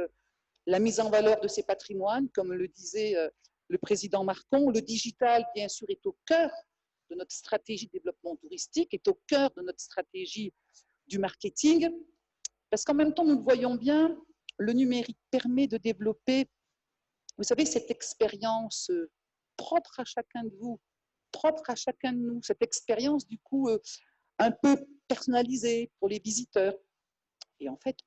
la mise en valeur de ces patrimoines, comme le disait le président Marcon. Le digital, bien sûr, est au cœur de notre stratégie de développement touristique, est au cœur de notre stratégie du marketing, parce qu'en même temps, nous le voyons bien, le numérique permet de développer, vous savez, cette expérience propre à chacun de vous, propre à chacun de nous, cette expérience du coup un peu personnalisée pour les visiteurs. Et en fait,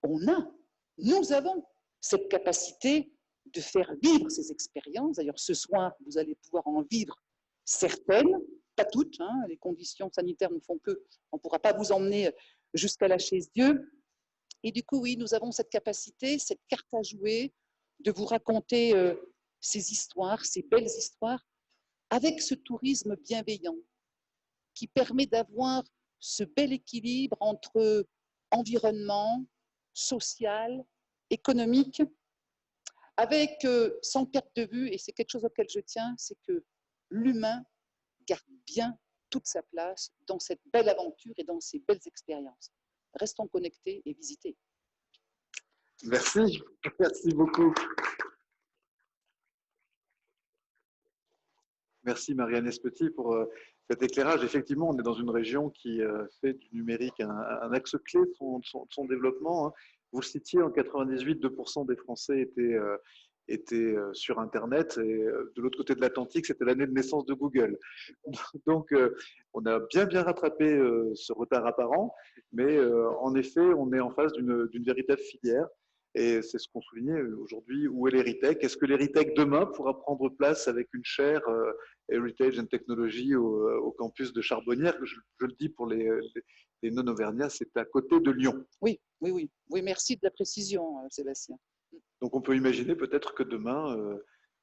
nous avons cette capacité de faire vivre ces expériences. D'ailleurs, ce soir, vous allez pouvoir en vivre certaines, pas toutes, hein, les conditions sanitaires ne font que, on ne pourra pas vous emmener jusqu'à la chaise Dieu. Et du coup, oui, nous avons cette capacité, cette carte à jouer, de vous raconter ces histoires, ces belles histoires, avec ce tourisme bienveillant qui permet d'avoir ce bel équilibre entre environnement, social, économique, avec, sans perte de vue, et c'est quelque chose auquel je tiens, c'est que l'humain garde bien toute sa place dans cette belle aventure et dans ces belles expériences. Restons connectés et visitez. Merci, merci beaucoup. Merci Marianne Espetit pour cet éclairage. Effectivement, on est dans une région qui fait du numérique un axe clé de son développement. Hein. Vous le citiez, en 98, 2% des Français étaient sur Internet. Et de l'autre côté de l'Atlantique, c'était l'année de naissance de Google. Donc, on a bien rattrapé ce retard apparent. Mais en effet, on est en face d'une véritable filière. Et c'est ce qu'on soulignait aujourd'hui. Où est l'Héritek? Est-ce que l'Héritek demain pourra prendre place avec une chaire Heritage and Technology au campus de Charbonnières? Je le dis pour les non-auvergnats, c'est à côté de Lyon. Oui, merci de la précision, Sébastien. Donc on peut imaginer peut-être que demain,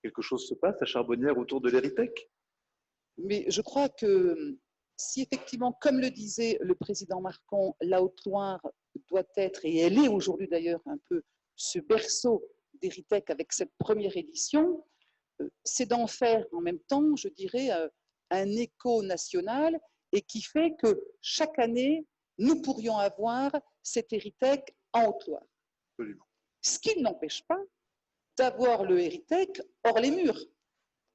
quelque chose se passe à Charbonnières autour de l'Héritek. Mais je crois que si effectivement, comme le disait le président Marcon, la Haute-Loire doit être, et elle est aujourd'hui d'ailleurs un peu ce berceau d'Héritek avec cette première édition, c'est d'en faire en même temps, je dirais, un écho national et qui fait que chaque année, nous pourrions avoir cet Héritek en Haute-Loire. Absolument. Ce qui n'empêche pas d'avoir le Héritek hors les murs,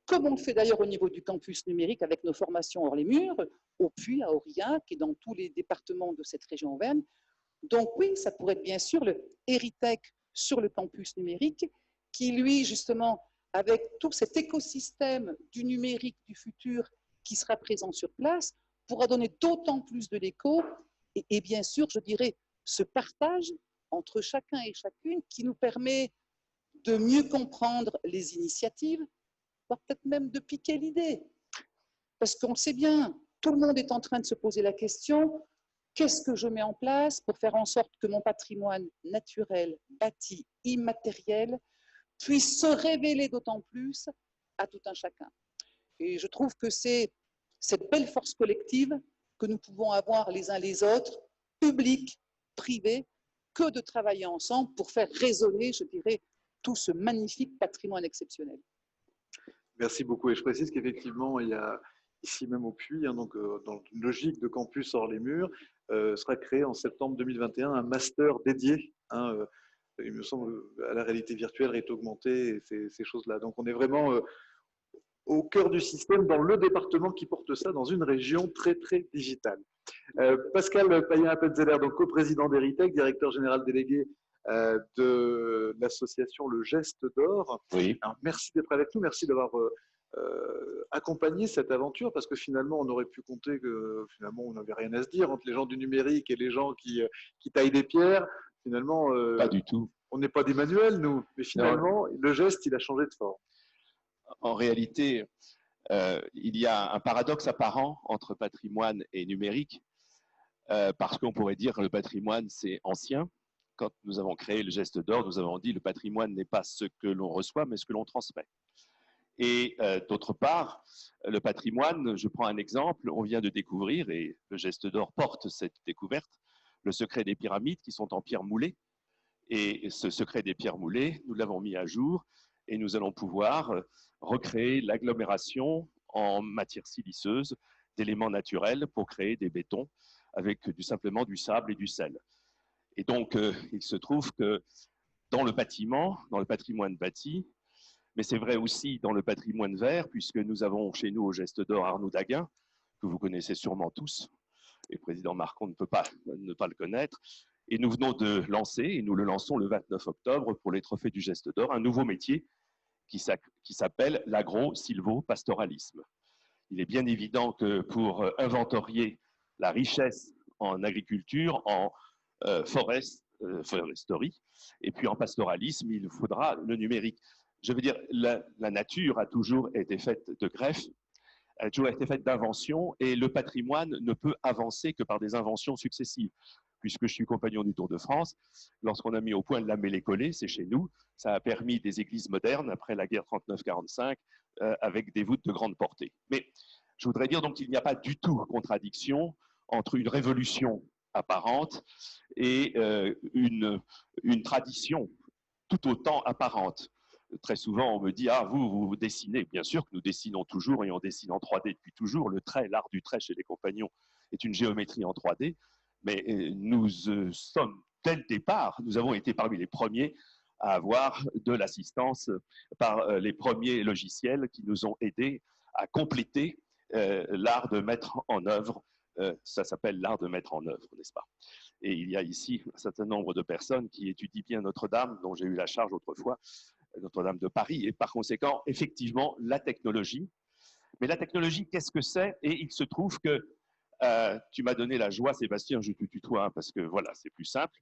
comme on le fait d'ailleurs au niveau du campus numérique avec nos formations hors les murs, au Puy, à Aurillac et dans tous les départements de cette région Auvergne. Donc oui, ça pourrait être bien sûr le Héritek sur le campus numérique qui, lui, justement, avec tout cet écosystème du numérique du futur qui sera présent sur place, pourra donner d'autant plus de l'écho et bien sûr, je dirais, ce partage entre chacun et chacune qui nous permet de mieux comprendre les initiatives, voire peut-être même de piquer l'idée. Parce qu'on sait bien, tout le monde est en train de se poser la question, qu'est-ce que je mets en place pour faire en sorte que mon patrimoine naturel, bâti, immatériel, puisse se révéler d'autant plus à tout un chacun. Et je trouve que c'est cette belle force collective que nous pouvons avoir les uns les autres, publics, privés, que de travailler ensemble pour faire résonner, je dirais, tout ce magnifique patrimoine exceptionnel. Merci beaucoup. Et je précise qu'effectivement, il y a ici même au Puy, hein, donc, dans une logique de campus hors les murs, sera créé en septembre 2021 un master dédié, hein, il me semble, à la réalité virtuelle, réalité augmentée, et ces choses-là. Donc on est vraiment au cœur du système, dans le département qui porte ça, dans une région très, très digitale. Pascal Payen-Appenzeller, donc coprésident d'Heritech, directeur général délégué de l'association Le Geste d'Or. Oui. Alors, merci d'être avec nous, merci d'avoir accompagné cette aventure, parce que finalement, on aurait pu compter que finalement, on n'avait rien à se dire entre les gens du numérique et les gens qui taillent des pierres. Finalement, pas du tout. On n'est pas des manuels, nous, mais finalement, non. Le geste, il a changé de forme. En réalité, il y a un paradoxe apparent entre patrimoine et numérique, parce qu'on pourrait dire que le patrimoine, c'est ancien. Quand nous avons créé le Geste d'Or, nous avons dit le patrimoine n'est pas ce que l'on reçoit, mais ce que l'on transmet. Et d'autre part, le patrimoine, je prends un exemple, on vient de découvrir, et le Geste d'Or porte cette découverte, le secret des pyramides qui sont en pierre moulée. Et ce secret des pierres moulées, nous l'avons mis à jour et nous allons pouvoir recréer l'agglomération en matière siliceuse d'éléments naturels pour créer des bétons avec simplement du sable et du sel. Et donc, il se trouve que dans le bâtiment, dans le patrimoine bâti, mais c'est vrai aussi dans le patrimoine vert, puisque nous avons chez nous au Geste d'Or Arnaud Daguin, que vous connaissez sûrement tous, et le président Marcon ne peut pas ne pas le connaître. Et nous venons de lancer, et nous le lançons le 29 octobre pour les trophées du Geste d'Or, un nouveau métier qui s'appelle l'agro-silvopastoralisme. Il est bien évident que pour inventorier la richesse en agriculture, en foresterie, et puis en pastoralisme, il faudra le numérique. Je veux dire, la nature a toujours été faite de greffes, a toujours été faite d'inventions, et le patrimoine ne peut avancer que par des inventions successives. Puisque je suis compagnon du Tour de France, lorsqu'on a mis au point le lamellé-collé, c'est chez nous, ça a permis des églises modernes après la guerre 39-45, avec des voûtes de grande portée. Mais je voudrais dire donc qu'il n'y a pas du tout contradiction entre une révolution apparente et une tradition tout autant apparente. Très souvent, on me dit « Ah, vous dessinez ». Bien sûr que nous dessinons toujours et on dessine en 3D depuis toujours. Le trait, l'art du trait chez les compagnons est une géométrie en 3D. Mais nous sommes, dès le départ, nous avons été parmi les premiers à avoir de l'assistance par les premiers logiciels qui nous ont aidés à compléter l'art de mettre en œuvre. Ça s'appelle l'art de mettre en œuvre, n'est-ce pas? Et il y a ici un certain nombre de personnes qui étudient bien Notre-Dame, dont j'ai eu la charge autrefois, Notre-Dame de Paris. Et par conséquent, effectivement, la technologie. Mais la technologie, qu'est-ce que c'est? Et il se trouve que tu m'as donné la joie, Sébastien, je te tutoie parce que voilà, c'est plus simple.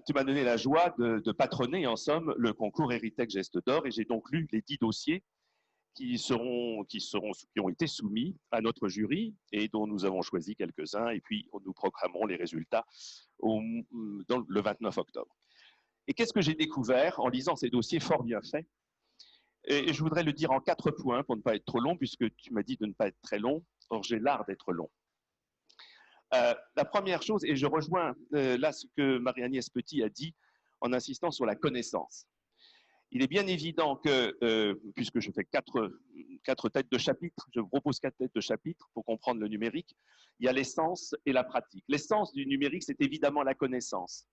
Tu m'as donné la joie de patronner, en somme, le concours Heritech Geste d'Or, et j'ai donc lu les 10 dossiers qui ont été soumis à notre jury et dont nous avons choisi quelques-uns, et puis nous proclamerons les résultats le 29 octobre. Et qu'est-ce que j'ai découvert en lisant ces dossiers fort bien faits? Et je voudrais le dire en 4 points pour ne pas être trop long, puisque tu m'as dit de ne pas être très long. Or, j'ai l'art d'être long. La première chose, et je rejoins là ce que Marie-Agnès Petit a dit en insistant sur la connaissance. Il est bien évident que, puisque je fais 4 têtes de chapitre, je vous propose 4 têtes de chapitre pour comprendre le numérique, il y a l'essence et la pratique. L'essence du numérique, c'est évidemment la connaissance.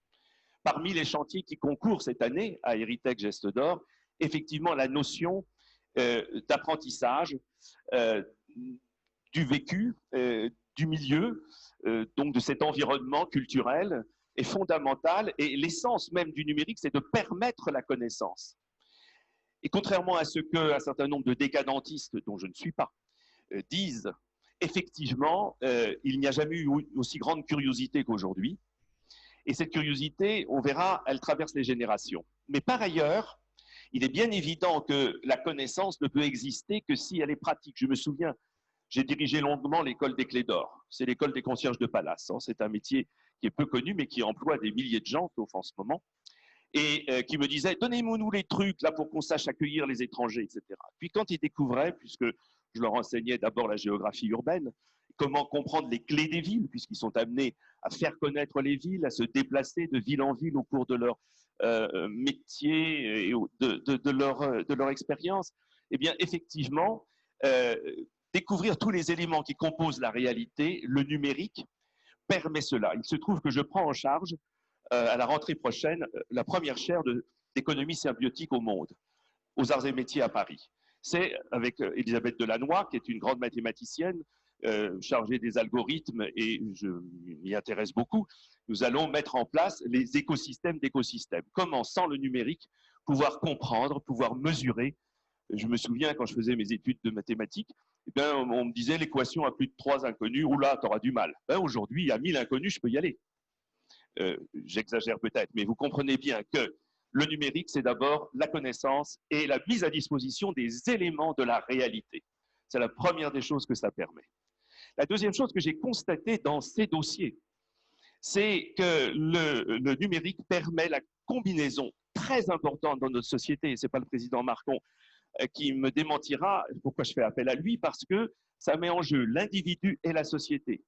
Parmi les chantiers qui concourent cette année à Heritech Geste d'Or, effectivement, la notion d'apprentissage, du vécu, du milieu, donc de cet environnement culturel est fondamentale, et l'essence même du numérique, c'est de permettre la connaissance. Et contrairement à ce qu'un certain nombre de décadentistes, dont je ne suis pas, disent, effectivement, il n'y a jamais eu aussi grande curiosité qu'aujourd'hui. Et cette curiosité, on verra, elle traverse les générations. Mais par ailleurs, il est bien évident que la connaissance ne peut exister que si elle est pratique. Je me souviens, j'ai dirigé longuement l'école des Clés d'Or. C'est l'école des concierges de palace. C'est un métier qui est peu connu, mais qui emploie des milliers de gens, sauf en ce moment. Et qui me disait, donnez-nous les trucs là pour qu'on sache accueillir les étrangers, etc. Puis quand ils découvraient, puisque je leur enseignais d'abord la géographie urbaine, comment comprendre les clés des villes, puisqu'ils sont amenés à faire connaître les villes, à se déplacer de ville en ville au cours de leur métier et de leur expérience, eh bien effectivement, découvrir tous les éléments qui composent la réalité, le numérique, permet cela. Il se trouve que je prends en charge à la rentrée prochaine la première chaire d'économie symbiotique au monde, aux Arts et Métiers à Paris. C'est avec Elisabeth Delannoy, qui est une grande mathématicienne chargée des algorithmes, et je m'y intéresse beaucoup. Nous allons mettre en place les écosystèmes d'écosystèmes. Comment, sans le numérique, pouvoir comprendre, pouvoir mesurer. Je me souviens, quand je faisais mes études de mathématiques, eh bien, on me disait l'équation à plus de 3 inconnus, oula, tu auras du mal. Ben, aujourd'hui, il y a 1000 inconnus, je peux y aller. J'exagère peut-être, mais vous comprenez bien que le numérique, c'est d'abord la connaissance et la mise à disposition des éléments de la réalité. C'est la première des choses que ça permet. La deuxième chose que j'ai constatée dans ces dossiers, c'est que le numérique permet la combinaison très importante dans notre société, et ce n'est pas le président Marcon qui me démentira pourquoi je fais appel à lui, parce que ça met en jeu l'individu et la société.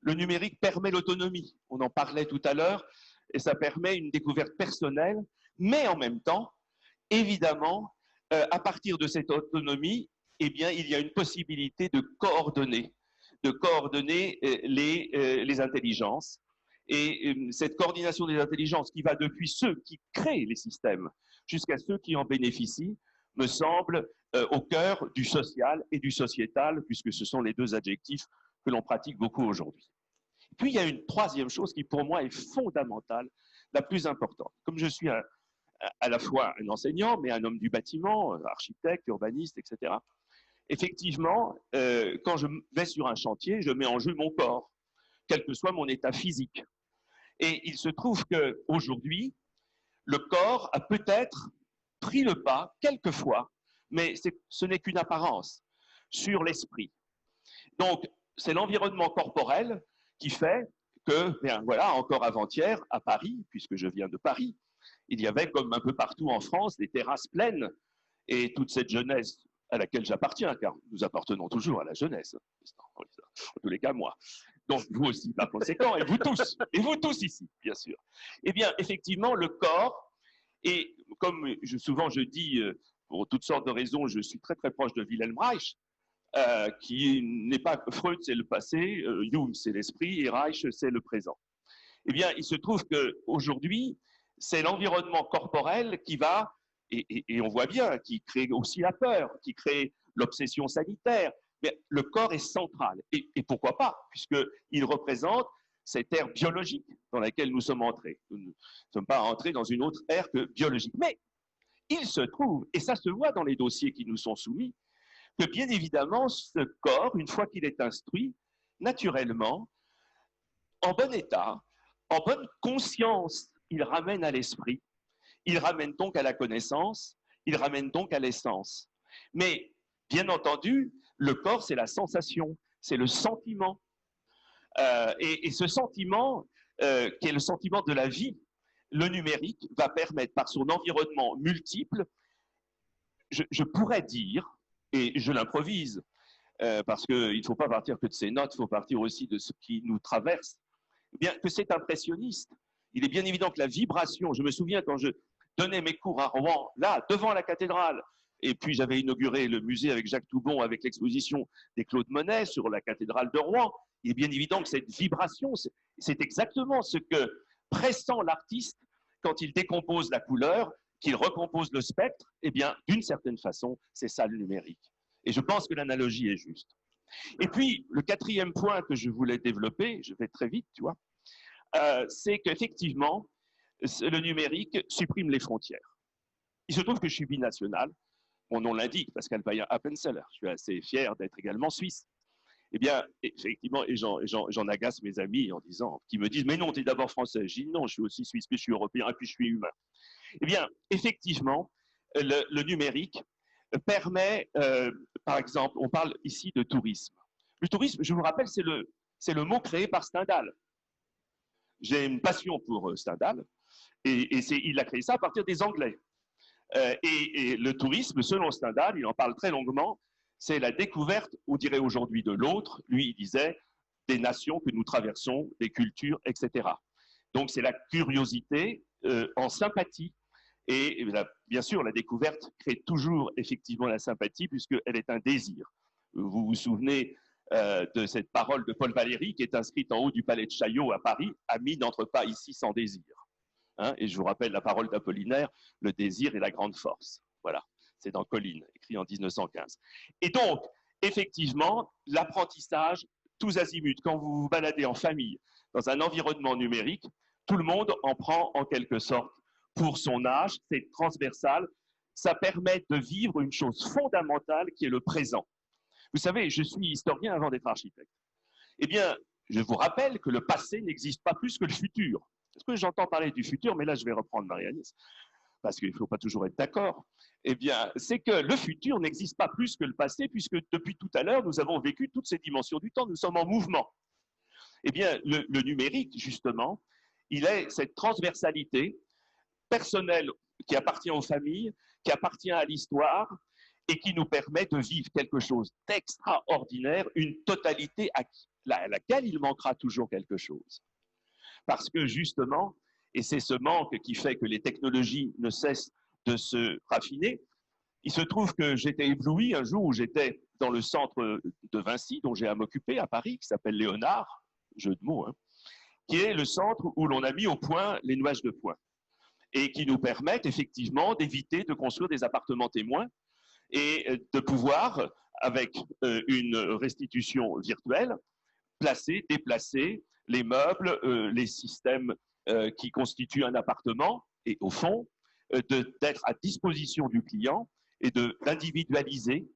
Le numérique permet l'autonomie, on en parlait tout à l'heure, et ça permet une découverte personnelle, mais en même temps, évidemment, à partir de cette autonomie, eh bien, il y a une possibilité de coordonner les intelligences. Et cette coordination des intelligences qui va depuis ceux qui créent les systèmes jusqu'à ceux qui en bénéficient, me semble au cœur du social et du sociétal, puisque ce sont les deux adjectifs que l'on pratique beaucoup aujourd'hui. Puis il y a une troisième chose qui pour moi est fondamentale, la plus importante. Comme je suis à la fois un enseignant, mais un homme du bâtiment, architecte, urbaniste, etc. Effectivement, quand je vais sur un chantier, je mets en jeu mon corps, quel que soit mon état physique. Et il se trouve qu'aujourd'hui, le corps a peut-être pris le pas, quelquefois, mais ce n'est qu'une apparence, sur l'esprit. Donc, c'est l'environnement corporel qui fait que, bien voilà, encore avant-hier, à Paris, puisque je viens de Paris, il y avait, comme un peu partout en France, des terrasses pleines, et toute cette jeunesse à laquelle j'appartiens, car nous appartenons toujours à la jeunesse, en tous les cas moi. Donc vous aussi par conséquent, et vous tous ici, bien sûr. Eh bien, effectivement, le corps, et comme souvent je dis, pour toutes sortes de raisons, je suis très très proche de Wilhelm Reich, qui n'est pas Freud, c'est le passé, Jung, c'est l'esprit, et Reich, c'est le présent. Eh bien, il se trouve qu'aujourd'hui, c'est l'environnement corporel qui va, et on voit bien, qui crée aussi la peur, qui crée l'obsession sanitaire. Mais le corps est central. Et pourquoi pas, puisqu'il représente cette ère biologique dans laquelle nous sommes entrés. Nous ne sommes pas entrés dans une autre ère que biologique. Mais il se trouve, et ça se voit dans les dossiers qui nous sont soumis, que bien évidemment, ce corps, une fois qu'il est instruit, naturellement, en bon état, en bonne conscience, il ramène à l'esprit, il ramène donc à la connaissance, il ramène donc à l'essence. Mais, bien entendu, le corps, c'est la sensation, c'est le sentiment. Et ce sentiment, qui est le sentiment de la vie, le numérique va permettre, par son environnement multiple, je pourrais dire, et je l'improvise, parce qu'il ne faut pas partir que de ses notes, il faut partir aussi de ce qui nous traverse, bien que c'est impressionniste. Il est bien évident que la vibration, je me souviens quand je donnais mes cours à Rouen, là, devant la cathédrale, et puis j'avais inauguré le musée avec Jacques Toubon, avec l'exposition des Claude Monet sur la cathédrale de Rouen, il est bien évident que cette vibration, c'est exactement ce que pressent l'artiste quand il décompose la couleur, qu'il recompose le spectre, eh bien, d'une certaine façon, c'est ça le numérique. Et je pense que l'analogie est juste. Et puis, le quatrième point que je voulais développer, je vais très vite, tu vois, c'est qu'effectivement, le numérique supprime les frontières. Il se trouve que je suis binational, mon nom l'indique, Pascal Payen-Appenzeller, je suis assez fier d'être également suisse. Eh bien, effectivement, et j'en agace mes amis en disant, qui me disent, mais non, tu es d'abord français. Je dis non, je suis aussi suisse, puis je suis européen, et puis je suis humain. Eh bien, effectivement, le numérique permet, par exemple, on parle ici de tourisme. Le tourisme, je vous rappelle, c'est le mot créé par Stendhal. J'ai une passion pour Stendhal, et il a créé ça à partir des Anglais. Et le tourisme, selon Stendhal, il en parle très longuement, c'est la découverte, on dirait aujourd'hui, de l'autre. Lui, il disait des nations que nous traversons, des cultures, etc. Donc, c'est la curiosité en sympathie. Et bien sûr, la découverte crée toujours effectivement la sympathie, puisqu'elle est un désir. Vous vous souvenez de cette parole de Paul Valéry, qui est inscrite en haut du palais de Chaillot à Paris, « Ami, n'entre pas ici sans désir ». Hein, et je vous rappelle la parole d'Apollinaire, le désir est la grande force. Voilà, c'est dans Colline, écrit en 1915. Et donc, effectivement, l'apprentissage, tous azimuts, quand vous vous baladez en famille, dans un environnement numérique, tout le monde en prend en quelque sorte pour son âge, c'est transversal, ça permet de vivre une chose fondamentale qui est le présent. Vous savez, je suis historien avant d'être architecte. Eh bien, je vous rappelle que le passé n'existe pas plus que le futur. Est-ce que j'entends parler du futur? Mais là, je vais reprendre Marie-Agnès, parce qu'il ne faut pas toujours être d'accord. Eh bien, c'est que le futur n'existe pas plus que le passé, puisque depuis tout à l'heure, nous avons vécu toutes ces dimensions du temps, nous sommes en mouvement. Eh bien, le numérique, justement, il est cette transversalité personnelle qui appartient aux familles, qui appartient à l'histoire, et qui nous permet de vivre quelque chose d'extraordinaire, une totalité à laquelle il manquera toujours quelque chose. Parce que justement, et c'est ce manque qui fait que les technologies ne cessent de se raffiner, il se trouve que j'étais ébloui un jour où j'étais dans le centre de Vinci, dont j'ai à m'occuper à Paris, qui s'appelle Léonard, jeu de mots, hein, qui est le centre où l'on a mis au point les nuages de points et qui nous permettent effectivement d'éviter de construire des appartements témoins et de pouvoir, avec une restitution virtuelle, placer, déplacer les meubles, les systèmes qui constituent un appartement, et au fond, d'être à disposition du client et d'individualiser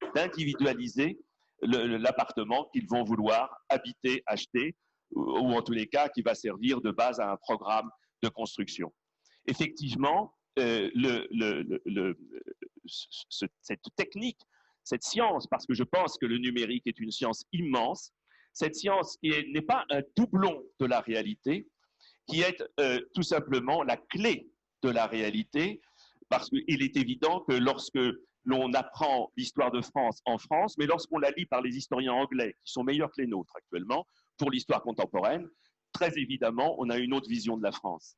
l'appartement qu'ils vont vouloir habiter, acheter, ou en tous les cas qui va servir de base à un programme de construction. Effectivement, cette technique, cette science, parce que je pense que le numérique est une science immense, cette science qui n'est pas un doublon de la réalité, qui est tout simplement la clé de la réalité, parce qu'il est évident que lorsque l'on apprend l'histoire de France en France, mais lorsqu'on la lit par les historiens anglais, qui sont meilleurs que les nôtres actuellement, pour l'histoire contemporaine, très évidemment, on a une autre vision de la France.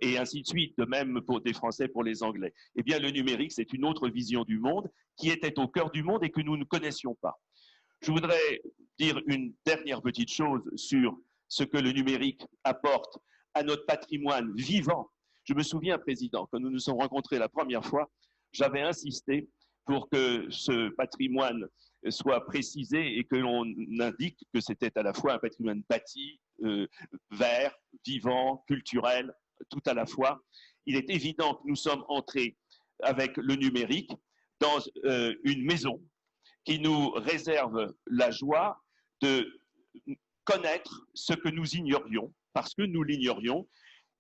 Et ainsi de suite, de même pour des Français, pour les Anglais. Eh bien, le numérique, c'est une autre vision du monde qui était au cœur du monde et que nous ne connaissions pas. Je voudrais dire une dernière petite chose sur ce que le numérique apporte à notre patrimoine vivant. Je me souviens, Président, quand nous nous sommes rencontrés la première fois, j'avais insisté pour que ce patrimoine soit précisé et que l'on indique que c'était à la fois un patrimoine bâti, vert, vivant, culturel, tout à la fois. Il est évident que nous sommes entrés avec le numérique dans une maison qui nous réserve la joie de connaître ce que nous ignorions, parce que nous l'ignorions,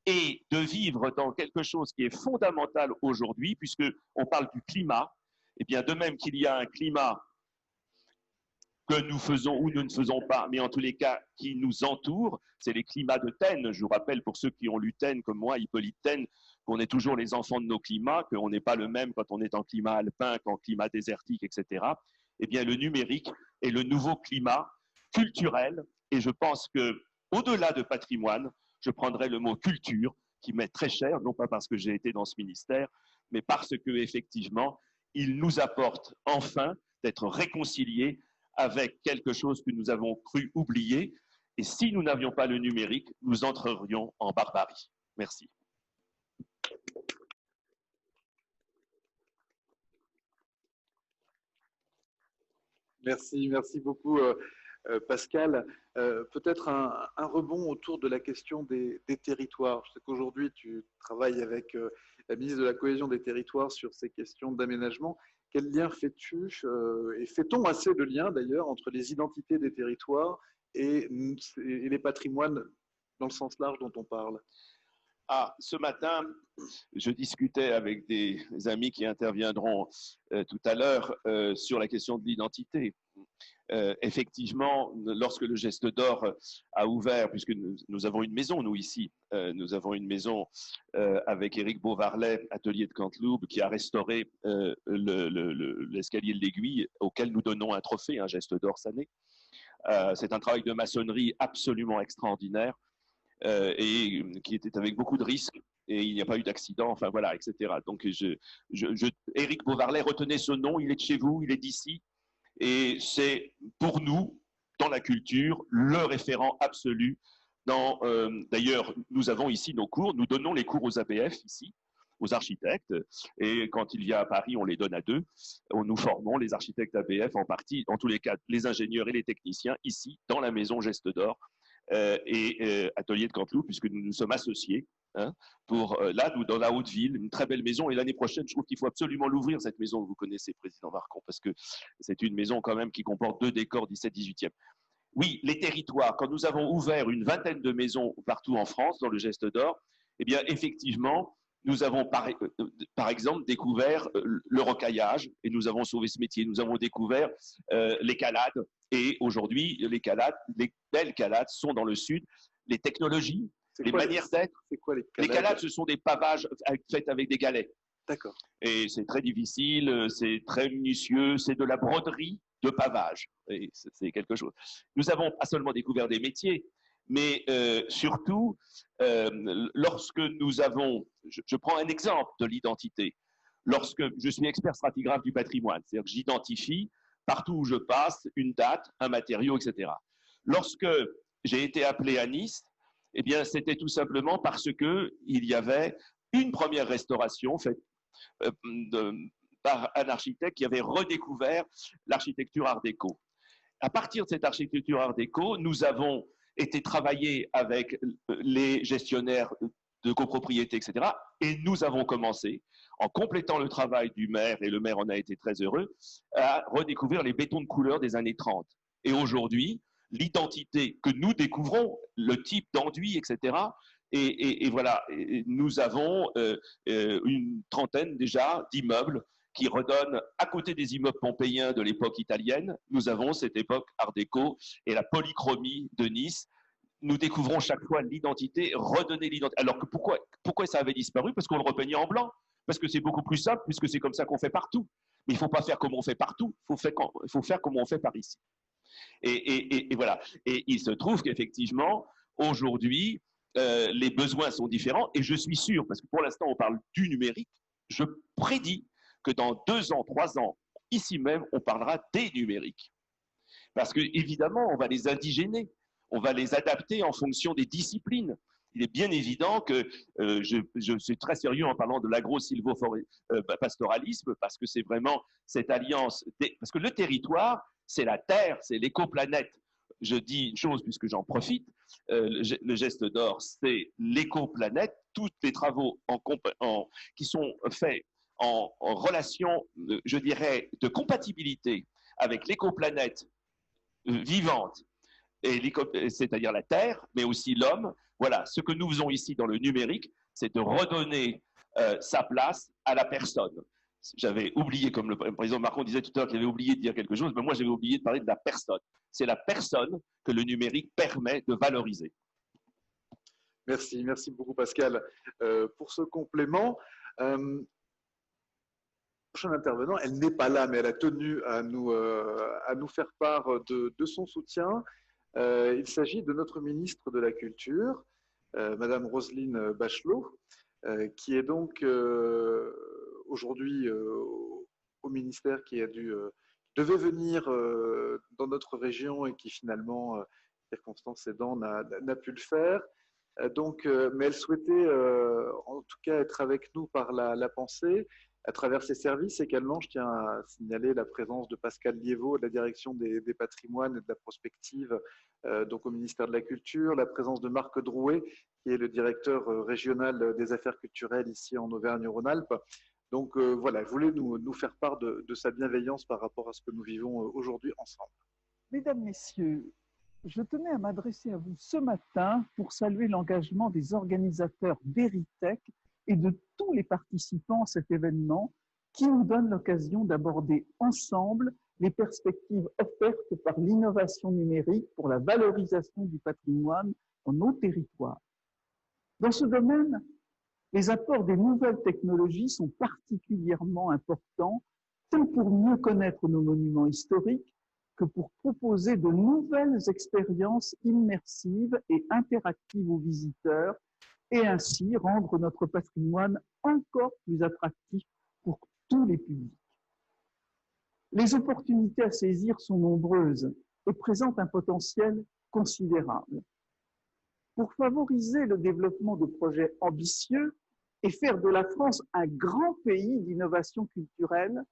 et de vivre dans quelque chose qui est fondamental aujourd'hui, puisqu'on parle du climat. Et bien, de même qu'il y a un climat que nous faisons ou nous ne faisons pas, mais en tous les cas qui nous entoure, c'est les climats de Taine. Je vous rappelle, pour ceux qui ont lu Taine, comme moi, Hippolyte Taine, qu'on est toujours les enfants de nos climats, qu'on n'est pas le même quand on est en climat alpin qu'en climat désertique, etc. Eh bien, le numérique est le nouveau climat culturel, et je pense que, au-delà de patrimoine, je prendrai le mot culture, qui m'est très cher, non pas parce que j'ai été dans ce ministère, mais parce que effectivement, il nous apporte enfin d'être réconciliés avec quelque chose que nous avons cru oublier. Et si nous n'avions pas le numérique, nous entrerions en barbarie. Merci. Merci beaucoup Pascal. Peut-être un rebond autour de la question des territoires. Je sais qu'aujourd'hui, tu travailles avec la ministre de la Cohésion des Territoires sur ces questions d'aménagement. Quel lien fais-tu, et fait-on assez de liens d'ailleurs, entre les identités des territoires et les patrimoines dans le sens large dont on parle? Ah, ce matin, je discutais avec des amis qui interviendront tout à l'heure sur la question de l'identité. Effectivement, lorsque le Geste d'Or a ouvert, puisque nous avons une maison, nous ici, nous avons une maison avec Éric Beauvarlet, atelier de Canteloube, qui a restauré l'escalier de l'Aiguille, auquel nous donnons un trophée, un Geste d'Or cette année. C'est un travail de maçonnerie absolument extraordinaire et qui était avec beaucoup de risques. Et il n'y a pas eu d'accident, enfin voilà, etc. Donc, Éric Beauvarlet, retenez ce nom, il est de chez vous, il est d'ici. Et c'est pour nous, dans la culture, le référent absolu. D'ailleurs, nous avons ici nos cours, nous donnons les cours aux ABF ici, aux architectes, et quand il vient à Paris, on les donne à deux. Nous formons les architectes ABF en partie, en tous les cas, les ingénieurs et les techniciens ici, dans la maison Geste d'Or et Atelier de Canteloup, puisque nous nous sommes associés. Hein, là, nous, dans la Haute-Ville, une très belle maison. Et l'année prochaine, je trouve qu'il faut absolument l'ouvrir, cette maison que vous connaissez, Président Marcon, parce que c'est une maison quand même qui comporte 2 décors 17-18e. Oui, les territoires, quand nous avons ouvert une vingtaine de maisons partout en France, dans le Geste d'Or, eh bien, effectivement, nous avons par exemple découvert le rocaillage, et nous avons sauvé ce métier. Nous avons découvert les calades, et aujourd'hui, les belles calades sont dans le sud. Les technologies, les manières d'être. C'est quoi les calades? Les calades, ce sont des pavages faits avec des galets. D'accord. Et c'est très difficile, c'est très minutieux, c'est de la broderie de pavage. Et c'est quelque chose. Nous avons pas seulement découvert des métiers, mais surtout, lorsque nous avons, je prends un exemple de l'identité, lorsque je suis expert stratigraphe du patrimoine, c'est-à-dire que j'identifie partout où je passe une date, un matériau, etc. Lorsque j'ai été appelé à Nice, eh bien, c'était tout simplement parce qu'il y avait une première restauration faite par un architecte qui avait redécouvert l'architecture art déco. À partir de cette architecture art déco, nous avons été travailler avec les gestionnaires de copropriété, etc. Et nous avons commencé, en complétant le travail du maire, et le maire en a été très heureux, à redécouvrir les bétons de couleur des années 30. Et aujourd'hui, l'identité que nous découvrons, le type d'enduit, etc. Et voilà, nous avons une trentaine déjà d'immeubles qui redonnent, à côté des immeubles pompéiens de l'époque italienne, nous avons cette époque art déco et la polychromie de Nice. Nous découvrons chaque fois l'identité, redonner l'identité. Alors que pourquoi ça avait disparu? Parce qu'on le repeignait en blanc. Parce que c'est beaucoup plus simple, puisque c'est comme ça qu'on fait partout. Mais il ne faut pas faire comme on fait partout, il faut faire comme on fait par ici. Et voilà. Et il se trouve qu'effectivement, aujourd'hui, les besoins sont différents. Et je suis sûr, parce que pour l'instant, on parle du numérique, je prédis que dans 2 ans, 3 ans, ici même, on parlera des numériques. Parce qu'évidemment, on va les indigéner, on va les adapter en fonction des disciplines. Il est bien évident que je suis très sérieux en parlant de l'agro-silvopastoralisme, parce que c'est vraiment cette alliance. Parce que le territoire, c'est la terre, c'est l'écoplanète. Je dis une chose puisque j'en profite, le Geste d'Or, c'est l'écoplanète. Tous les travaux qui sont faits en relation, je dirais, de compatibilité avec l'écoplanète vivante, c'est-à-dire la Terre, mais aussi l'homme. Voilà, ce que nous faisons ici dans le numérique, c'est de redonner sa place à la personne. J'avais oublié, comme le président Macron disait tout à l'heure qu'il avait oublié de dire quelque chose, mais moi j'avais oublié de parler de la personne. C'est la personne que le numérique permet de valoriser. Merci, merci beaucoup Pascal pour ce complément. Prochaine intervenant, elle n'est pas là, mais elle a tenu à nous faire part de son soutien. Il s'agit de notre ministre de la Culture, Madame Roselyne Bachelot, qui est donc aujourd'hui au ministère, qui devait venir dans notre région et qui finalement, circonstances aidant, n'a pu le faire. Donc, mais elle souhaitait en tout cas être avec nous par la pensée. à travers ces services également. Je tiens à signaler la présence de Pascal Liévaux de la direction des patrimoines et de la prospective donc au ministère de la Culture, la présence de Marc Drouet, qui est le directeur régional des affaires culturelles ici en Auvergne-Rhône-Alpes. Donc voilà, je voulais nous faire part de sa bienveillance par rapport à ce que nous vivons aujourd'hui ensemble. Mesdames, Messieurs, je tenais à m'adresser à vous ce matin pour saluer l'engagement des organisateurs d'Héritech et de tous les participants à cet événement qui nous donne l'occasion d'aborder ensemble les perspectives offertes par l'innovation numérique pour la valorisation du patrimoine dans nos territoires. Dans ce domaine, les apports des nouvelles technologies sont particulièrement importants, tant pour mieux connaître nos monuments historiques que pour proposer de nouvelles expériences immersives et interactives aux visiteurs et ainsi rendre notre patrimoine encore plus attractif pour tous les publics. Les opportunités à saisir sont nombreuses et présentent un potentiel considérable. Pour favoriser le développement de projets ambitieux et faire de la France un grand pays d'innovation culturelle,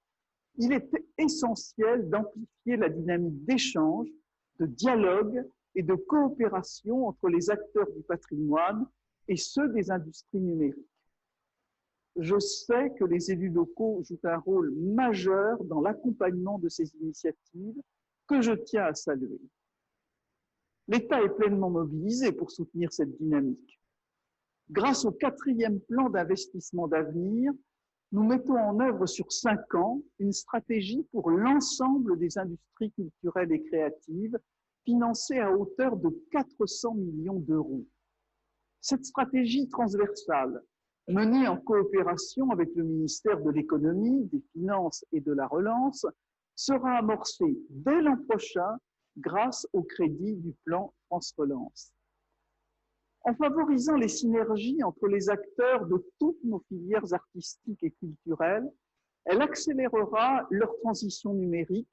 il est essentiel d'amplifier la dynamique d'échange, de dialogue et de coopération entre les acteurs du patrimoine et ceux des industries numériques. Je sais que les élus locaux jouent un rôle majeur dans l'accompagnement de ces initiatives que je tiens à saluer. L'État est pleinement mobilisé pour soutenir cette dynamique. Grâce au 4e plan d'investissement d'avenir, nous mettons en œuvre sur 5 ans une stratégie pour l'ensemble des industries culturelles et créatives, financée à hauteur de 400 millions d'euros. Cette stratégie transversale, menée en coopération avec le ministère de l'Économie, des Finances et de la Relance, sera amorcée dès l'an prochain grâce au crédit du plan France Relance. En favorisant les synergies entre les acteurs de toutes nos filières artistiques et culturelles, elle accélérera leur transition numérique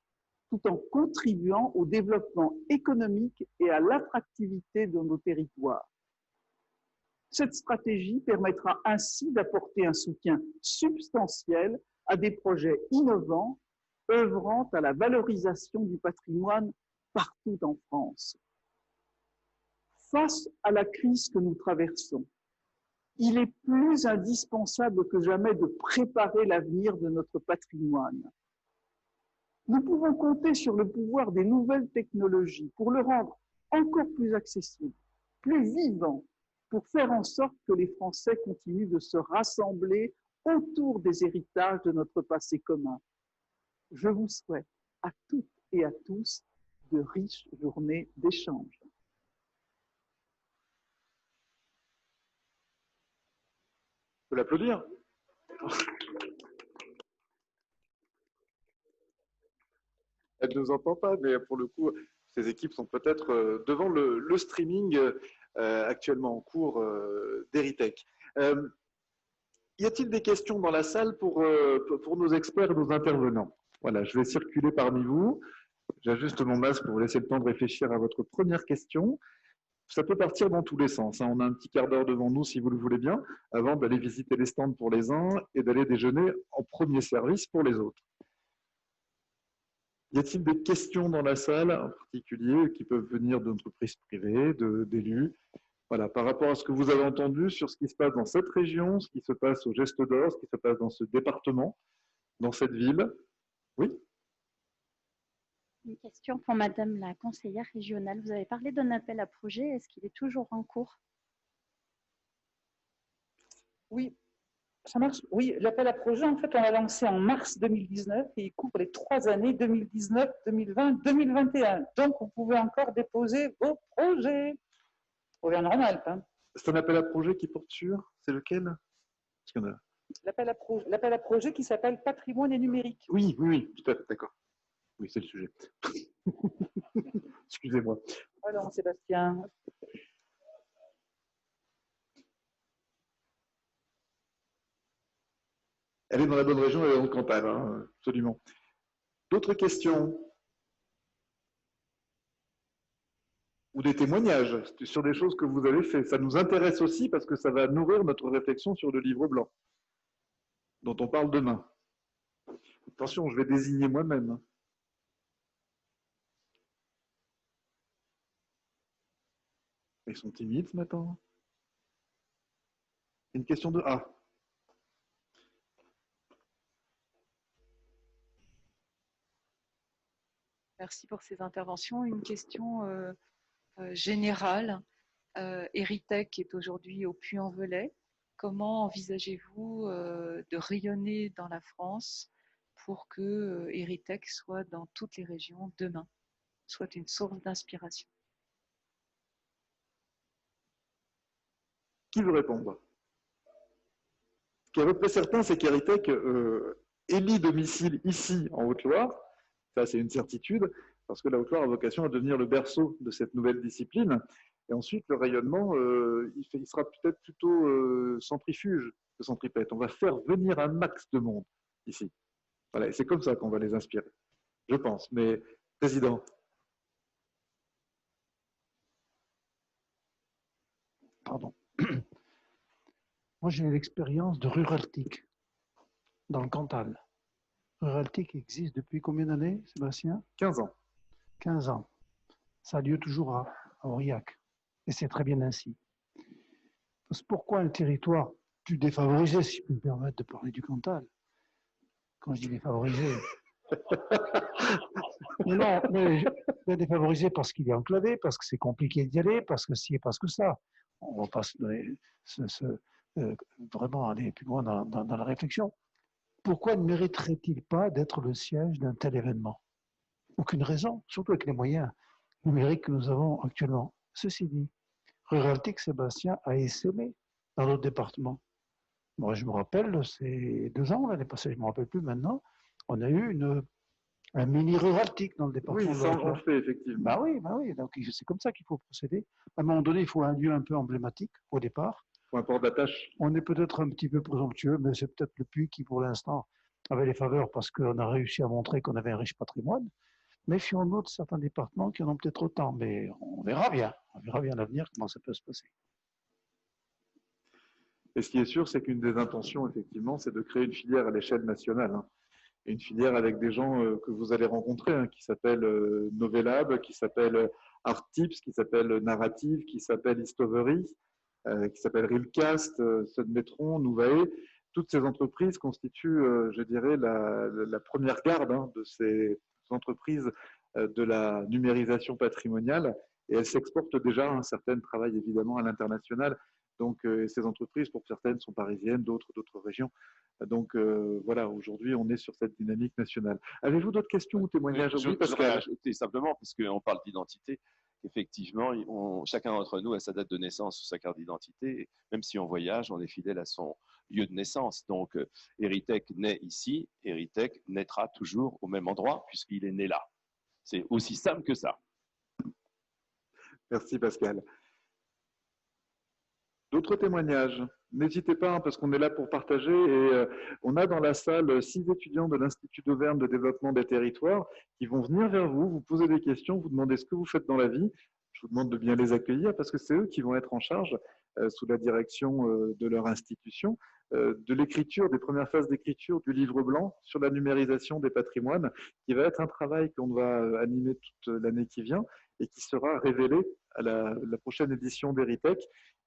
tout en contribuant au développement économique et à l'attractivité de nos territoires. Cette stratégie permettra ainsi d'apporter un soutien substantiel à des projets innovants, œuvrant à la valorisation du patrimoine partout en France. Face à la crise que nous traversons, il est plus indispensable que jamais de préparer l'avenir de notre patrimoine. Nous pouvons compter sur le pouvoir des nouvelles technologies pour le rendre encore plus accessible, plus vivant, pour faire en sorte que les Français continuent de se rassembler autour des héritages de notre passé commun. Je vous souhaite à toutes et à tous de riches journées d'échange. On peut l'applaudir. Elle ne nous entend pas, mais pour le coup, ces équipes sont peut-être devant le streaming actuellement en cours d'Héritech. Y a-t-il des questions dans la salle pour nos experts et nos intervenants? Voilà, je vais circuler parmi vous. J'ajuste mon masque pour vous laisser le temps de réfléchir à votre première question. Ça peut partir dans tous les sens. On a un petit quart d'heure devant nous, si vous le voulez bien, avant d'aller visiter les stands pour les uns et d'aller déjeuner en premier service pour les autres. Y a-t-il des questions dans la salle, en particulier, qui peuvent venir d'entreprises privées, d'élus? Voilà, par rapport à ce que vous avez entendu sur ce qui se passe dans cette région, ce qui se passe au Geste d'Or, ce qui se passe dans ce département, dans cette ville. Oui? Une question pour Madame la conseillère régionale. Vous avez parlé d'un appel à projet. Est-ce qu'il est toujours en cours? Oui, ça marche. Oui, l'appel à projet, en fait, on l'a lancé en mars 2019 et il couvre les 3 années 2019, 2020, 2021. Donc, vous pouvez encore déposer vos projets. Auvergne-Rhône-Alpes. Hein. C'est un appel à projet qui porte sur, c'est lequel? L'appel à projet qui s'appelle Patrimoine et numérique. Oui, tout à fait, d'accord. Oui, c'est le sujet. Excusez-moi. Alors, Sébastien. Elle est dans la bonne région, elle est dans le Cantal, hein, absolument. D'autres questions? Ou des témoignages sur des choses que vous avez fait. Ça nous intéresse aussi parce que ça va nourrir notre réflexion sur le livre blanc, dont on parle demain. Attention, je vais désigner moi-même. Ils sont timides ce matin. Une question de A. Merci pour ces interventions. Une question générale. Erytech est aujourd'hui au Puy-en-Velay. Comment envisagez-vous de rayonner dans la France pour que Erytech soit dans toutes les régions demain, soit une source d'inspiration? Qui veut répondre? Ce qui est à peu près certain, c'est qu'Erytech élit domicile ici, en Haute-Loire. Ça, c'est une certitude, parce que la Haute-Loire a vocation à devenir le berceau de cette nouvelle discipline. Et ensuite, le rayonnement, il sera peut-être plutôt centrifuge que centripète. On va faire venir un max de monde ici. Voilà, et c'est comme ça qu'on va les inspirer, je pense. Mais, Président. Pardon. Moi, j'ai l'expérience de Ruraltic, dans le Cantal. Ruraltic existe depuis combien d'années, Sébastien? 15 ans. 15 ans. Ça a lieu toujours à Aurillac. Et c'est très bien ainsi. Parce que pourquoi un territoire plus défavorisé, si je peux me permettre de parler du Cantal? Quand je dis défavorisé. Mais non, mais défavorisé parce qu'il est enclavé, parce que c'est compliqué d'y aller, parce que ci et parce que ça. On va pas vraiment aller plus loin dans la réflexion. Pourquoi ne mériterait-il pas d'être le siège d'un tel événement? Aucune raison, surtout avec les moyens numériques que nous avons actuellement. Ceci dit, Ruraltic, Sébastien, a essaimé dans notre département. Moi, je me rappelle, c'est 2 ans, l'année passée, je ne me rappelle plus maintenant, on a eu un mini Ruraltic dans le département. Oui, ça en fait, effectivement. Bah oui, donc c'est comme ça qu'il faut procéder. À un moment donné, il faut un lieu un peu emblématique au départ. Un port d'attache. On est peut-être un petit peu présomptueux, mais c'est peut-être le Puy qui, pour l'instant, avait les faveurs parce qu'on a réussi à montrer qu'on avait un riche patrimoine. Méfions-nous de certains départements qui en ont peut-être autant, mais on verra bien à l'avenir comment ça peut se passer. Et ce qui est sûr, c'est qu'une des intentions, effectivement, c'est de créer une filière à l'échelle nationale. Hein. Une filière avec des gens que vous allez rencontrer, hein, qui s'appellent Novelab, qui s'appellent Arttips, qui s'appellent Narrative, qui s'appellent Histovery, qui s'appellent Realcast, Sudmetron, Nouvae. Toutes ces entreprises constituent, je dirais, la première garde hein, de ces entreprises de la numérisation patrimoniale. Et elles s'exportent déjà. Hein, certaines travaillent évidemment à l'international. Donc, ces entreprises, pour certaines, sont parisiennes, d'autres régions. Donc, voilà, aujourd'hui, on est sur cette dynamique nationale. Avez-vous d'autres questions ou témoignages? Je voudrais ajouter simplement, puisqu'on parle d'identité, effectivement, chacun d'entre nous a sa date de naissance ou sa carte d'identité. Même si on voyage, on est fidèle à son lieu de naissance. Donc, Erytech naît ici, Erytech naîtra toujours au même endroit, puisqu'il est né là. C'est aussi simple que ça. Merci Pascal. D'autres témoignages? N'hésitez pas, hein, parce qu'on est là pour partager. Et on a dans la salle 6 étudiants de l'Institut d'Auvergne de développement des territoires qui vont venir vers vous, vous poser des questions, vous demander ce que vous faites dans la vie. Je vous demande de bien les accueillir parce que c'est eux qui vont être en charge, sous la direction de leur institution, de l'écriture, des premières phases d'écriture du livre blanc sur la numérisation des patrimoines, qui va être un travail qu'on va animer toute l'année qui vient et qui sera révélé à la prochaine édition d'Erytech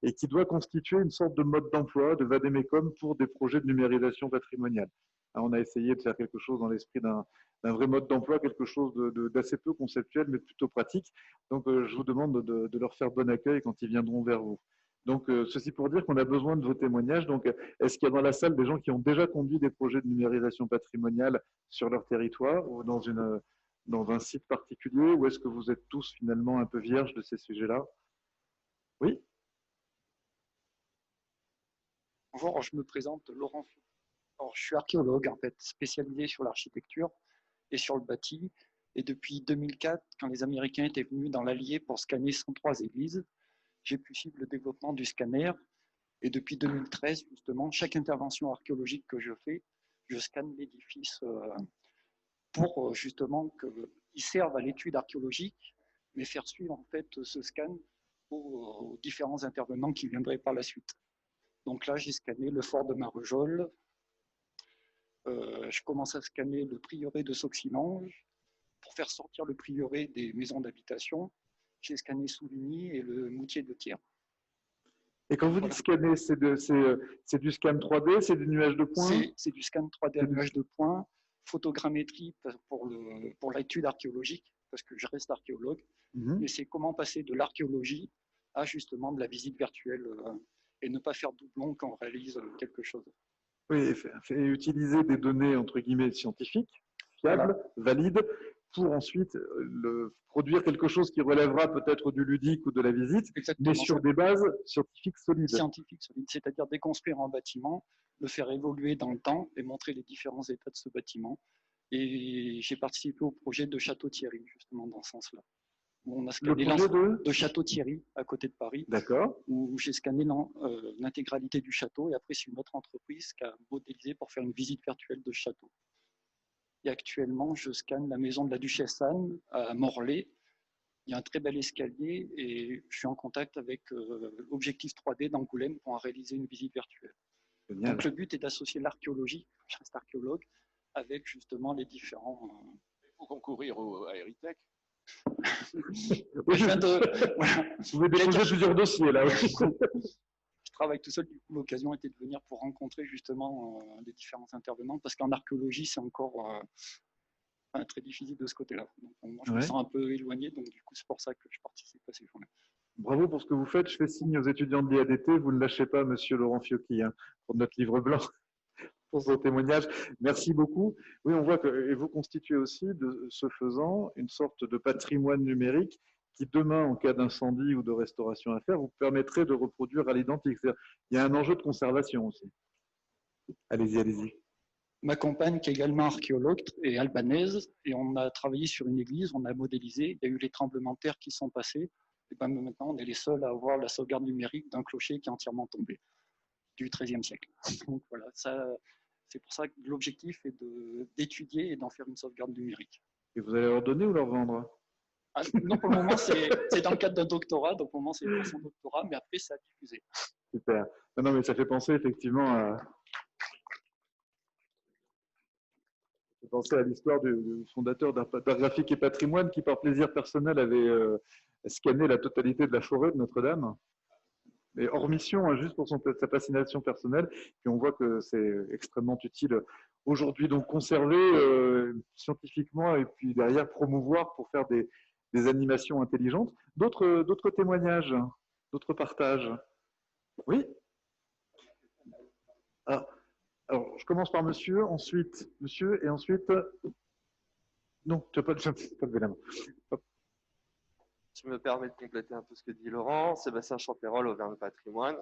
et qui doit constituer une sorte de mode d'emploi, de vadémécum pour des projets de numérisation patrimoniale. On a essayé de faire quelque chose dans l'esprit d'un vrai mode d'emploi, quelque chose d'assez peu conceptuel, mais plutôt pratique. Donc, je vous demande de leur faire bon accueil quand ils viendront vers vous. Donc, ceci pour dire qu'on a besoin de vos témoignages. Donc, est-ce qu'il y a dans la salle des gens qui ont déjà conduit des projets de numérisation patrimoniale sur leur territoire ou dans un site particulier, ou est-ce que vous êtes tous finalement un peu vierges de ces sujets-là? Oui? Bonjour, je me présente Laurent. Alors, je suis archéologue, en fait, spécialisé sur l'architecture et sur le bâti. Et depuis 2004, quand les Américains étaient venus dans l'Allier pour scanner 103 églises, j'ai pu suivre le développement du scanner. Et depuis 2013, justement, chaque intervention archéologique que je fais, je scanne l'édifice pour justement qu'il serve à l'étude archéologique, mais faire suivre en fait ce scan aux différents intervenants qui viendraient par la suite. Donc là, j'ai scanné le fort de Marvejols, je commence à scanner le prieuré de Sauxillanges pour faire sortir le prieuré des maisons d'habitation. J'ai scanné Souvigny et le Moutier de Thiers. Et quand vous dites scanner, c'est du scan 3D, c'est du nuage de points? C'est du scan 3D à nuage de points, photogrammétrie pour l'étude archéologique, parce que je reste archéologue, mais c'est comment passer de l'archéologie à justement de la visite virtuelle et ne pas faire doublon quand on réalise quelque chose. Oui, et utiliser des données entre guillemets scientifiques, fiables, valides, pour ensuite produire quelque chose qui relèvera peut-être du ludique ou de la visite, mais sur des bases scientifiques solides. Scientifiques solides, c'est-à-dire déconstruire un bâtiment, le faire évoluer dans le temps et montrer les différents états de ce bâtiment. Et j'ai participé au projet de Château-Thierry, justement, dans ce sens-là. On a scanné de Château-Thierry, à côté de Paris, où j'ai scanné l'intégralité du château, et après c'est une autre entreprise qui a modélisé pour faire une visite virtuelle de ce château. Et actuellement, je scanne la maison de la Duchesse Anne à Morlaix. Il y a un très bel escalier et je suis en contact avec Objectif 3D d'Angoulême pour en réaliser une visite virtuelle. Génial. Donc le but est d'associer l'archéologie, je reste archéologue, avec justement les différents... Il faut concourir à Héritek. Je viens de... Voilà. Vous pouvez déposer plusieurs dossiers là. Je travaille tout seul, du coup l'occasion était de venir pour rencontrer justement les différents intervenants, parce qu'en archéologie c'est encore très difficile de ce côté-là. Moi je me sens un peu éloigné, donc du coup c'est pour ça que je participe à ces journées. Bravo pour ce que vous faites. Je fais signe aux étudiants de l'IADT. Vous ne lâchez pas, monsieur Laurent Fiocchi, pour notre livre blanc, pour vos témoignages. Merci beaucoup. Oui, on voit que et vous constituez aussi, de ce faisant, une sorte de patrimoine numérique qui, demain, en cas d'incendie ou de restauration à faire, vous permettrait de reproduire à l'identique. Il y a un enjeu de conservation aussi. Allez-y, allez-y. Ma compagne, qui est également archéologue, est albanaise, et on a travaillé sur une église, on a modélisé, il y a eu les tremblements de terre qui sont passés, et ben maintenant on est les seuls à avoir la sauvegarde numérique d'un clocher qui est entièrement tombé, du XIIIe siècle. Donc voilà, c'est pour ça que l'objectif est d'étudier et d'en faire une sauvegarde numérique. Et vous allez leur donner ou leur vendre? Non, pour le moment, c'est dans le cadre d'un doctorat, donc pour le moment, c'est pour son doctorat, mais après, ça a diffusé. Super. Non, mais ça fait penser effectivement à... l'histoire du fondateur d'Art Graphique et Patrimoine qui, par plaisir personnel, avait scanné la totalité de la forêt de Notre-Dame. Et hors mission, juste pour sa fascination personnelle. Puis on voit que c'est extrêmement utile aujourd'hui, donc conserver scientifiquement et puis derrière promouvoir pour faire des animations intelligentes. D'autres témoignages, d'autres partages? Oui? Alors, je commence par monsieur, ensuite monsieur, et ensuite... Non, tu n'as pas de lever la main. Hop. Je me permets de compléter un peu ce que dit Laurent. Sébastien Champérol, Auvergne Patrimoine.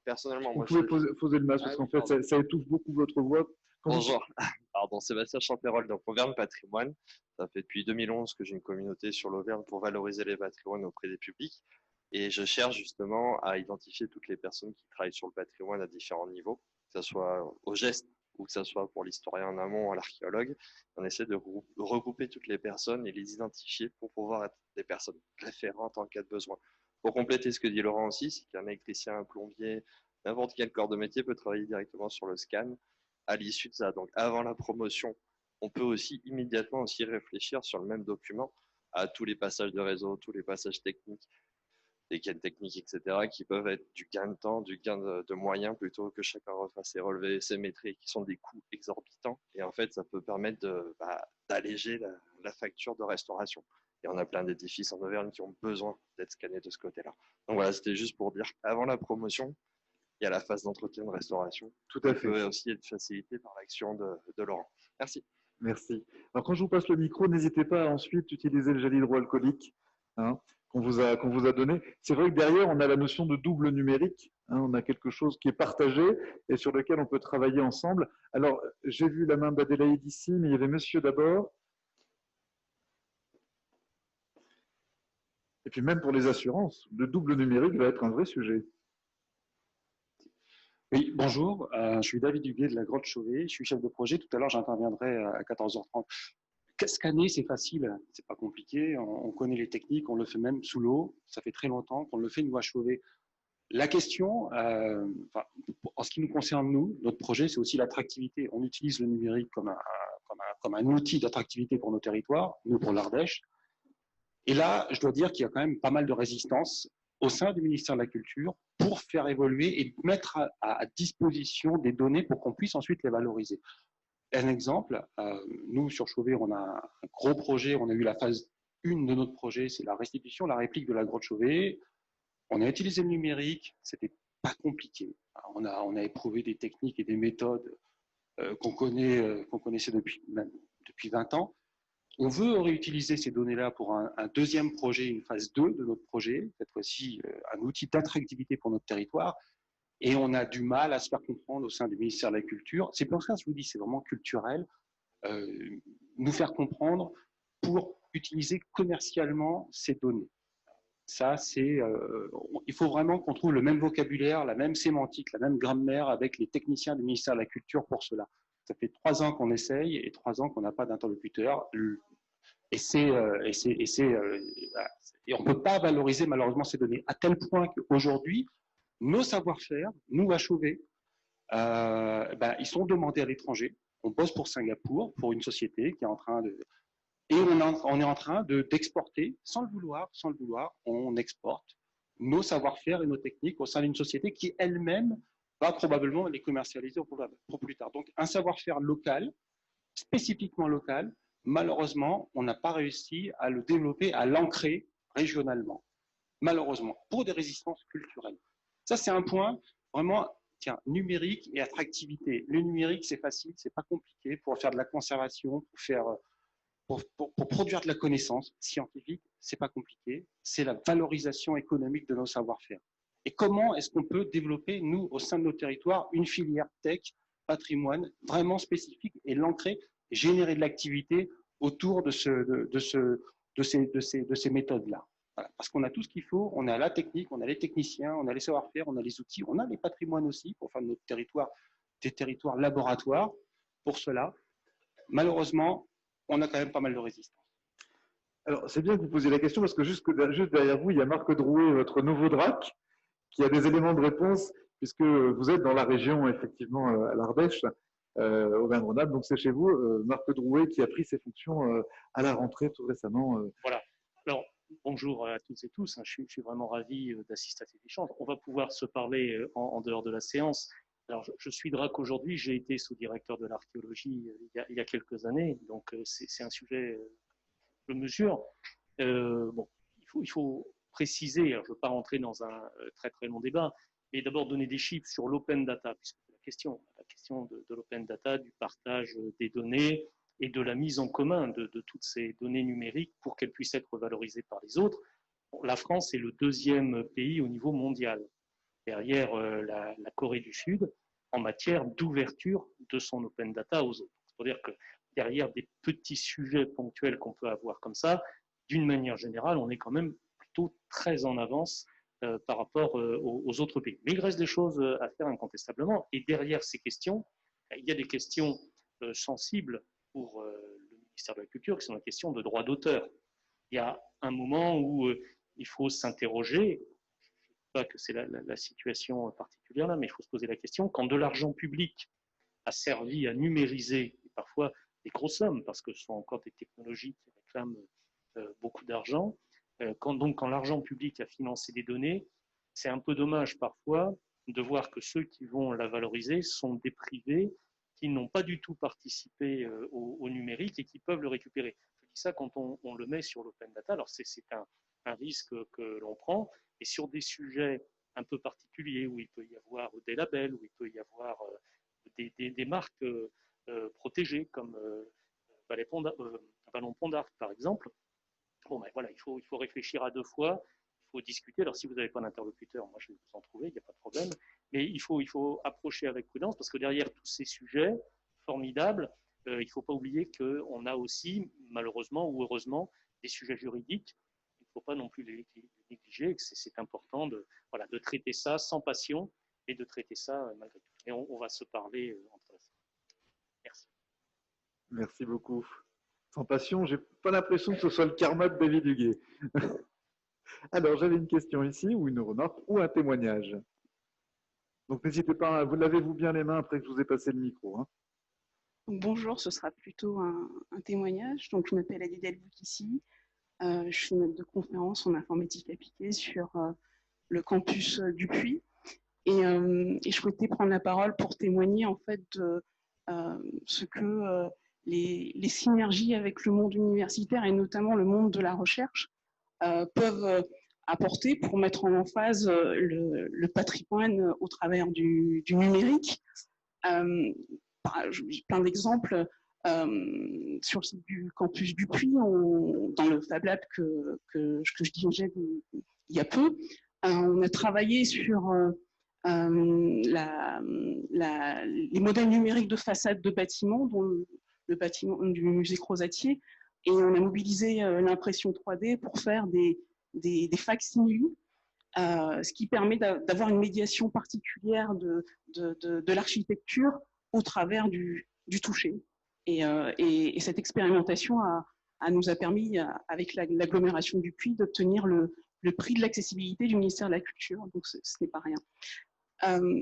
Personnellement, vous pouvez poser le masque, parce qu'en fait, ça étouffe beaucoup votre voix. Bonjour. Pardon, Sébastien Champérol, donc Auvergne Patrimoine. Ça fait depuis 2011 que j'ai une communauté sur l'Auvergne pour valoriser les patrimoines auprès des publics. Et je cherche justement à identifier toutes les personnes qui travaillent sur le patrimoine à différents niveaux, que ce soit au geste ou que ce soit pour l'historien en amont ou à l'archéologue. On essaie de regrouper toutes les personnes et les identifier pour pouvoir être des personnes référentes en cas de besoin. Pour compléter ce que dit Laurent aussi, c'est qu'un électricien, un plombier, n'importe quel corps de métier peut travailler directement sur le scan à l'issue de ça. Donc avant la promotion, on peut aussi immédiatement aussi réfléchir sur le même document à tous les passages de réseau, tous les passages techniques, des gains techniques, etc., qui peuvent être du gain de temps, du gain de moyens, plutôt que chacun refasse ses relevés, ses métriques, qui sont des coûts exorbitants. Et en fait, ça peut permettre d'alléger la facture de restauration. Et on a plein d'édifices en Auvergne qui ont besoin d'être scannés de ce côté-là. Donc voilà, c'était juste pour dire qu'avant la promotion, il y a la phase d'entretien de restauration. Tout à fait. Qui peut aussi être facilité par l'action de Laurent. Merci. Merci. Alors, quand je vous passe le micro, n'hésitez pas à ensuite utiliser le gel hydroalcoolique qu'on vous a donné. C'est vrai que derrière, on a la notion de double numérique. On a quelque chose qui est partagé et sur lequel on peut travailler ensemble. Alors, j'ai vu la main d'Adélaïde ici, mais il y avait monsieur d'abord. Et puis même pour les assurances, le double numérique va être un vrai sujet. Oui, bonjour, je suis David Duguet de la Grotte Chauvet, je suis chef de projet, tout à l'heure j'interviendrai à 14h30. Scanner, c'est facile, c'est pas compliqué, on connaît les techniques, on le fait même sous l'eau, ça fait très longtemps qu'on le fait nous à Chauvet. La question, en ce qui nous concerne, nous, notre projet, c'est aussi l'attractivité. On utilise le numérique comme un outil d'attractivité pour nos territoires, nous pour l'Ardèche. Et là, je dois dire qu'il y a quand même pas mal de résistance au sein du ministère de la Culture pour faire évoluer et mettre à disposition des données pour qu'on puisse ensuite les valoriser. Un exemple, nous, sur Chauvet, on a un gros projet, on a eu la phase 1 de notre projet, c'est la restitution, la réplique de la grotte Chauvet. On a utilisé le numérique, c'était pas compliqué. On a éprouvé des techniques et des méthodes qu'on connaissait depuis 20 ans. On veut réutiliser ces données-là pour un deuxième projet, une phase 2 de notre projet, cette fois-ci un outil d'attractivité pour notre territoire, et on a du mal à se faire comprendre au sein du ministère de la Culture. C'est pour ça que je vous dis, c'est vraiment culturel, nous faire comprendre pour utiliser commercialement ces données. Ça, il faut vraiment qu'on trouve le même vocabulaire, la même sémantique, la même grammaire avec les techniciens du ministère de la Culture pour cela. Ça fait 3 ans qu'on essaye et 3 ans qu'on n'a pas d'interlocuteur. Et on ne peut pas valoriser malheureusement ces données, à tel point qu'aujourd'hui, nos savoir-faire, nous à Chauvet, ils sont demandés à l'étranger. On bosse pour Singapour, pour une société qui est en train de... Et on est en train d'exporter, sans le vouloir, on exporte nos savoir-faire et nos techniques au sein d'une société qui elle-même va probablement les commercialiser pour plus tard. Donc un savoir-faire local, spécifiquement local, malheureusement, on n'a pas réussi à le développer, à l'ancrer régionalement. Malheureusement, pour des résistances culturelles. Ça, c'est un point vraiment, tiens, numérique et attractivité. Le numérique, c'est facile, c'est pas compliqué pour faire de la conservation, pour produire de la connaissance scientifique, c'est pas compliqué. C'est la valorisation économique de nos savoir-faire. Et comment est-ce qu'on peut développer, nous, au sein de nos territoires, une filière tech, patrimoine, vraiment spécifique et l'ancrer, générer de l'activité autour de ces méthodes-là. Voilà. Parce qu'on a tout ce qu'il faut, on a la technique, on a les techniciens, on a les savoir-faire, on a les outils, on a les patrimoines aussi pour faire de notre territoire des territoires laboratoires pour cela. Malheureusement, on a quand même pas mal de résistance. Alors, c'est bien que vous posiez la question parce que juste derrière vous, il y a Marc Drouet, votre nouveau DRAC, qui a des éléments de réponse puisque vous êtes dans la région, effectivement, à l'Ardèche, Auvergne-Rhône-Alpes. Donc, c'est chez vous, Marc Drouet, qui a pris ses fonctions à la rentrée tout récemment. Voilà. Alors, bonjour à toutes et tous. Je suis vraiment ravi d'assister à cet échange. On va pouvoir se parler en dehors de la séance. Alors, je suis DRAC aujourd'hui, j'ai été sous-directeur de l'archéologie il y a quelques années, donc c'est un sujet, je mesure. Bon, il faut préciser, alors je ne veux pas rentrer dans un très très long débat, mais d'abord donner des chiffres sur l'open data, puisque c'est la question de l'open data, du partage des données et de la mise en commun de toutes ces données numériques pour qu'elles puissent être valorisées par les autres. Bon, la France est le 2e pays au niveau mondial, derrière la Corée du Sud, en matière d'ouverture de son open data aux autres. C'est-à-dire que derrière des petits sujets ponctuels qu'on peut avoir comme ça, d'une manière générale, on est quand même plutôt très en avance par rapport aux autres pays. Mais il reste des choses à faire incontestablement. Et derrière ces questions, il y a des questions sensibles pour le ministère de la Culture, qui sont la question de droit d'auteur. Il y a un moment où il faut s'interroger, pas que c'est la situation particulière là, mais il faut se poser la question, quand de l'argent public a servi à numériser, et parfois des grosses sommes, parce que ce sont encore des technologies qui réclament beaucoup d'argent, quand l'argent public a financé des données, c'est un peu dommage parfois de voir que ceux qui vont la valoriser sont des privés qui n'ont pas du tout participé au numérique et qui peuvent le récupérer. Je dis ça quand on le met sur l'open data, alors c'est un risque que l'on prend, et sur des sujets un peu particuliers où il peut y avoir des labels, où il peut y avoir des marques protégées comme Ballon Pont d'Arc par exemple. Bon, ben voilà, il faut réfléchir à 2 fois, il faut discuter. Alors si vous n'avez pas d'interlocuteur, moi je vais vous en trouver, il n'y a pas de problème. Mais il faut approcher avec prudence parce que derrière tous ces sujets formidables, il ne faut pas oublier qu'on a aussi, malheureusement ou heureusement, des sujets juridiques. Il ne faut pas non plus les négliger. C'est important de traiter ça sans passion et de traiter ça malgré tout. Et on va se parler entre nous. Merci. Merci beaucoup. Sans passion, j'ai pas l'impression que ce soit le karma de David Huguet. Alors, j'avais une question ici, ou une remarque, ou un témoignage. Donc, n'hésitez pas, vous lavez-vous bien les mains après que je vous ai passé le micro. Hein. Bonjour, ce sera plutôt un témoignage. Donc, je m'appelle Adèle Boukissi. Je suis maître de conférence en informatique appliquée sur le campus du Puy. Et je souhaitais prendre la parole pour témoigner en fait de ce que les synergies avec le monde universitaire et notamment le monde de la recherche peuvent apporter pour mettre en emphase le patrimoine au travers du numérique. Plein d'exemples. Sur le site du campus du Puy, dans le Fab Lab que je dirigeais il y a peu, on a travaillé sur les modèles numériques de façade de bâtiments, dont le bâtiment du musée Crozatier, et on a mobilisé l'impression 3D pour faire des facsimiles, ce qui permet d'avoir une médiation particulière de l'architecture au travers du toucher. Et cette expérimentation nous a permis, avec l'agglomération du Puy, d'obtenir le prix de l'accessibilité du ministère de la Culture, donc ce n'est pas rien.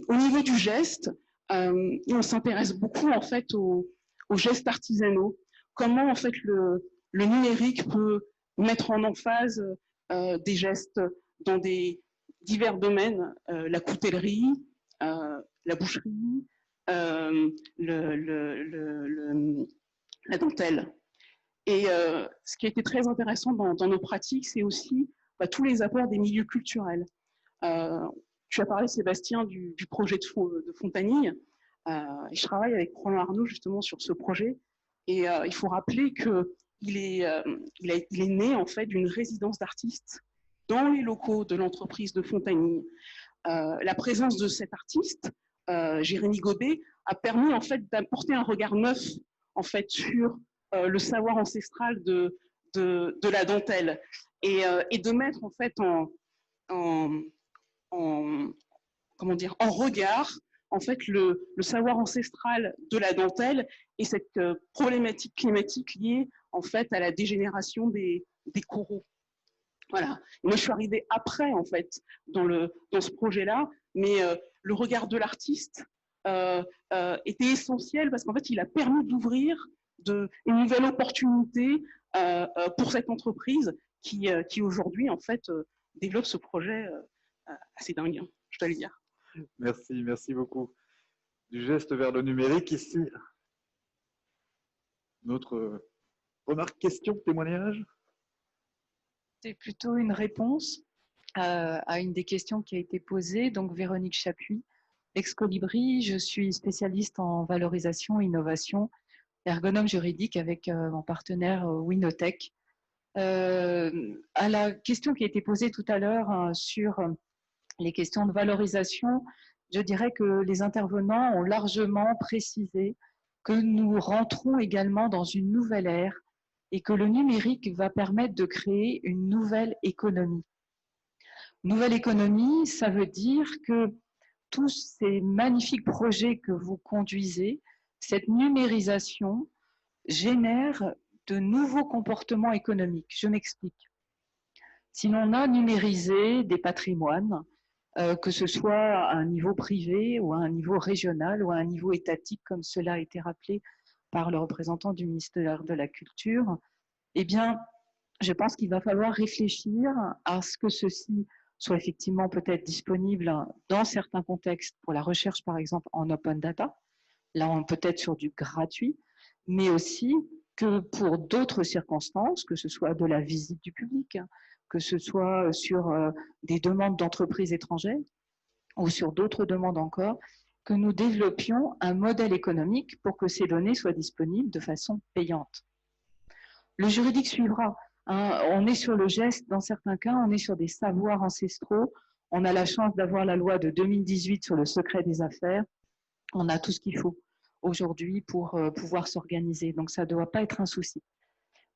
Au niveau du geste, on s'intéresse beaucoup en fait aux gestes artisanaux. Comment en fait le numérique peut mettre en emphase des gestes dans des divers domaines, la coutellerie, la boucherie, la dentelle. Et ce qui a été très intéressant dans nos pratiques, c'est aussi tous les apports des milieux culturels. Tu as parlé, Sébastien, du projet de Fontanille. Et je travaille avec Roland Arnaud justement sur ce projet. Et il faut rappeler qu'il est né en fait d'une résidence d'artistes dans les locaux de l'entreprise de Fontanille. La présence de cet artiste, Jérémy Gobet, a permis en fait d'apporter un regard neuf en fait sur le savoir ancestral de la dentelle et de mettre en fait en regard en fait le savoir ancestral de la dentelle et cette problématique climatique liée en fait à la dégénération des coraux. Voilà. Et moi, je suis arrivée après, en fait, dans ce projet-là, mais le regard de l'artiste était essentiel parce qu'en fait, il a permis d'ouvrir une nouvelle opportunité pour cette entreprise qui aujourd'hui, en fait, développe ce projet assez dingue, je dois le dire. Merci beaucoup. Du geste vers le numérique, ici. Une autre remarque, question, témoignage? C'est plutôt une réponse à une des questions qui a été posée. Donc, Véronique Chapuis, ex-Colibri, je suis spécialiste en valorisation, innovation, ergonome juridique avec mon partenaire Winotech. À la question qui a été posée tout à l'heure sur les questions de valorisation, je dirais que les intervenants ont largement précisé que nous rentrons également dans une nouvelle ère et que le numérique va permettre de créer une nouvelle économie. Nouvelle économie, ça veut dire que tous ces magnifiques projets que vous conduisez, cette numérisation génère de nouveaux comportements économiques. Je m'explique. Si l'on a numérisé des patrimoines, que ce soit à un niveau privé ou à un niveau régional ou à un niveau étatique, comme cela a été rappelé par le représentant du ministère de la Culture, eh bien, je pense qu'il va falloir réfléchir à ce que ceci soit effectivement peut-être disponible dans certains contextes pour la recherche, par exemple, en open data, là, peut-être sur du gratuit, mais aussi que pour d'autres circonstances, que ce soit de la visite du public, que ce soit sur des demandes d'entreprises étrangères ou sur d'autres demandes encore, que nous développions un modèle économique pour que ces données soient disponibles de façon payante. Le juridique suivra. Hein, on est sur le geste, dans certains cas, on est sur des savoirs ancestraux. On a la chance d'avoir la loi de 2018 sur le secret des affaires. On a tout ce qu'il faut aujourd'hui pour pouvoir s'organiser. Donc, ça ne doit pas être un souci.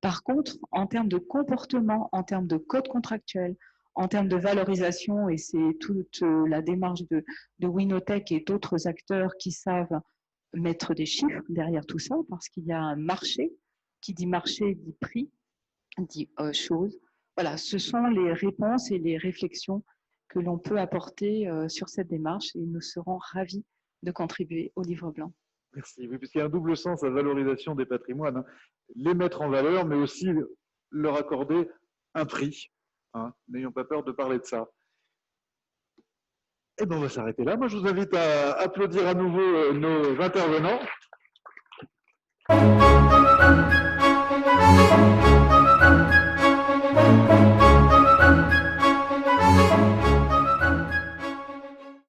Par contre, en termes de comportement, en termes de code contractuel, en termes de valorisation, et c'est toute la démarche de Winotech et d'autres acteurs qui savent mettre des chiffres derrière tout ça, parce qu'il y a un marché, qui dit marché dit prix, dit chose. voilà, ce sont les réponses et les réflexions que l'on peut apporter sur cette démarche et nous serons ravis de contribuer au livre blanc. Merci. Oui, puisqu'il y a un double sens à la valorisation des patrimoines, hein. Les mettre en valeur, mais aussi leur accorder un prix. Hein. N'ayons pas peur de parler de ça. Et bien, on va s'arrêter là. Moi, je vous invite à applaudir à nouveau nos intervenants.